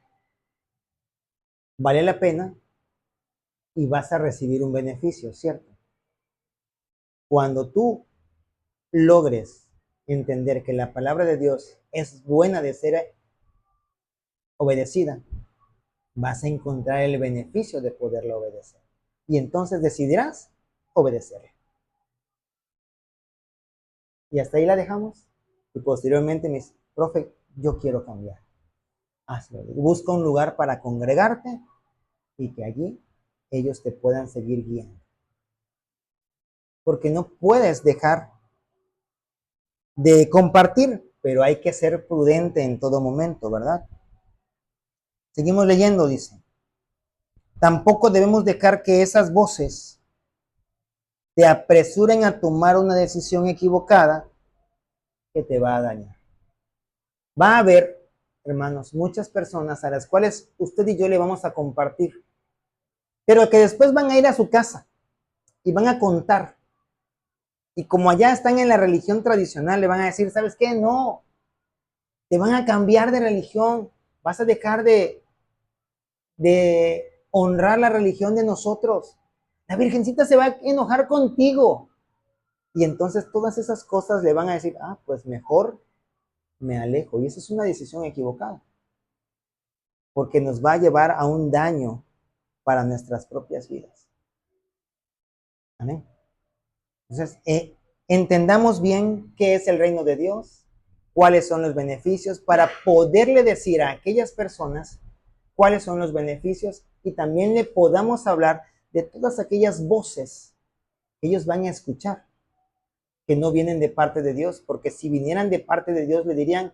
Vale la pena y vas a recibir un beneficio, ¿cierto? Cuando tú logres entender que la palabra de Dios es buena de ser obedecida, vas a encontrar el beneficio de poderla obedecer. Y entonces decidirás obedecerla. Y hasta ahí la dejamos. Y posteriormente me dice, profe, yo quiero cambiar. Hazlo. Busca un lugar para congregarte y que allí ellos te puedan seguir guiando. Porque no puedes dejar de compartir, pero hay que ser prudente en todo momento, ¿verdad? Seguimos leyendo, dice. Tampoco debemos dejar que esas voces te apresuren a tomar una decisión equivocada que te va a dañar. Va a haber, hermanos, muchas personas a las cuales usted y yo le vamos a compartir, pero que después van a ir a su casa y van a contar. Y como allá están en la religión tradicional, le van a decir, ¿sabes qué? No, te van a cambiar de religión, vas a dejar de honrar la religión de nosotros. La Virgencita se va a enojar contigo. Y entonces todas esas cosas le van a decir, ah, pues mejor me alejo. Y esa es una decisión equivocada, porque nos va a llevar a un daño para nuestras propias vidas. Amén. Entonces, entendamos bien qué es el reino de Dios, cuáles son los beneficios, para poderle decir a aquellas personas cuáles son los beneficios y también le podamos hablar de todas aquellas voces que ellos van a escuchar, que no vienen de parte de Dios, porque si vinieran de parte de Dios le dirían,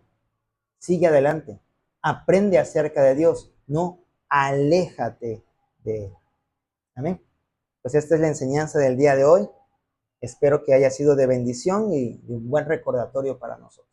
sigue adelante, aprende acerca de Dios, no aléjate de Él. Amén. Pues esta es la enseñanza del día de hoy. Espero que haya sido de bendición y un buen recordatorio para nosotros.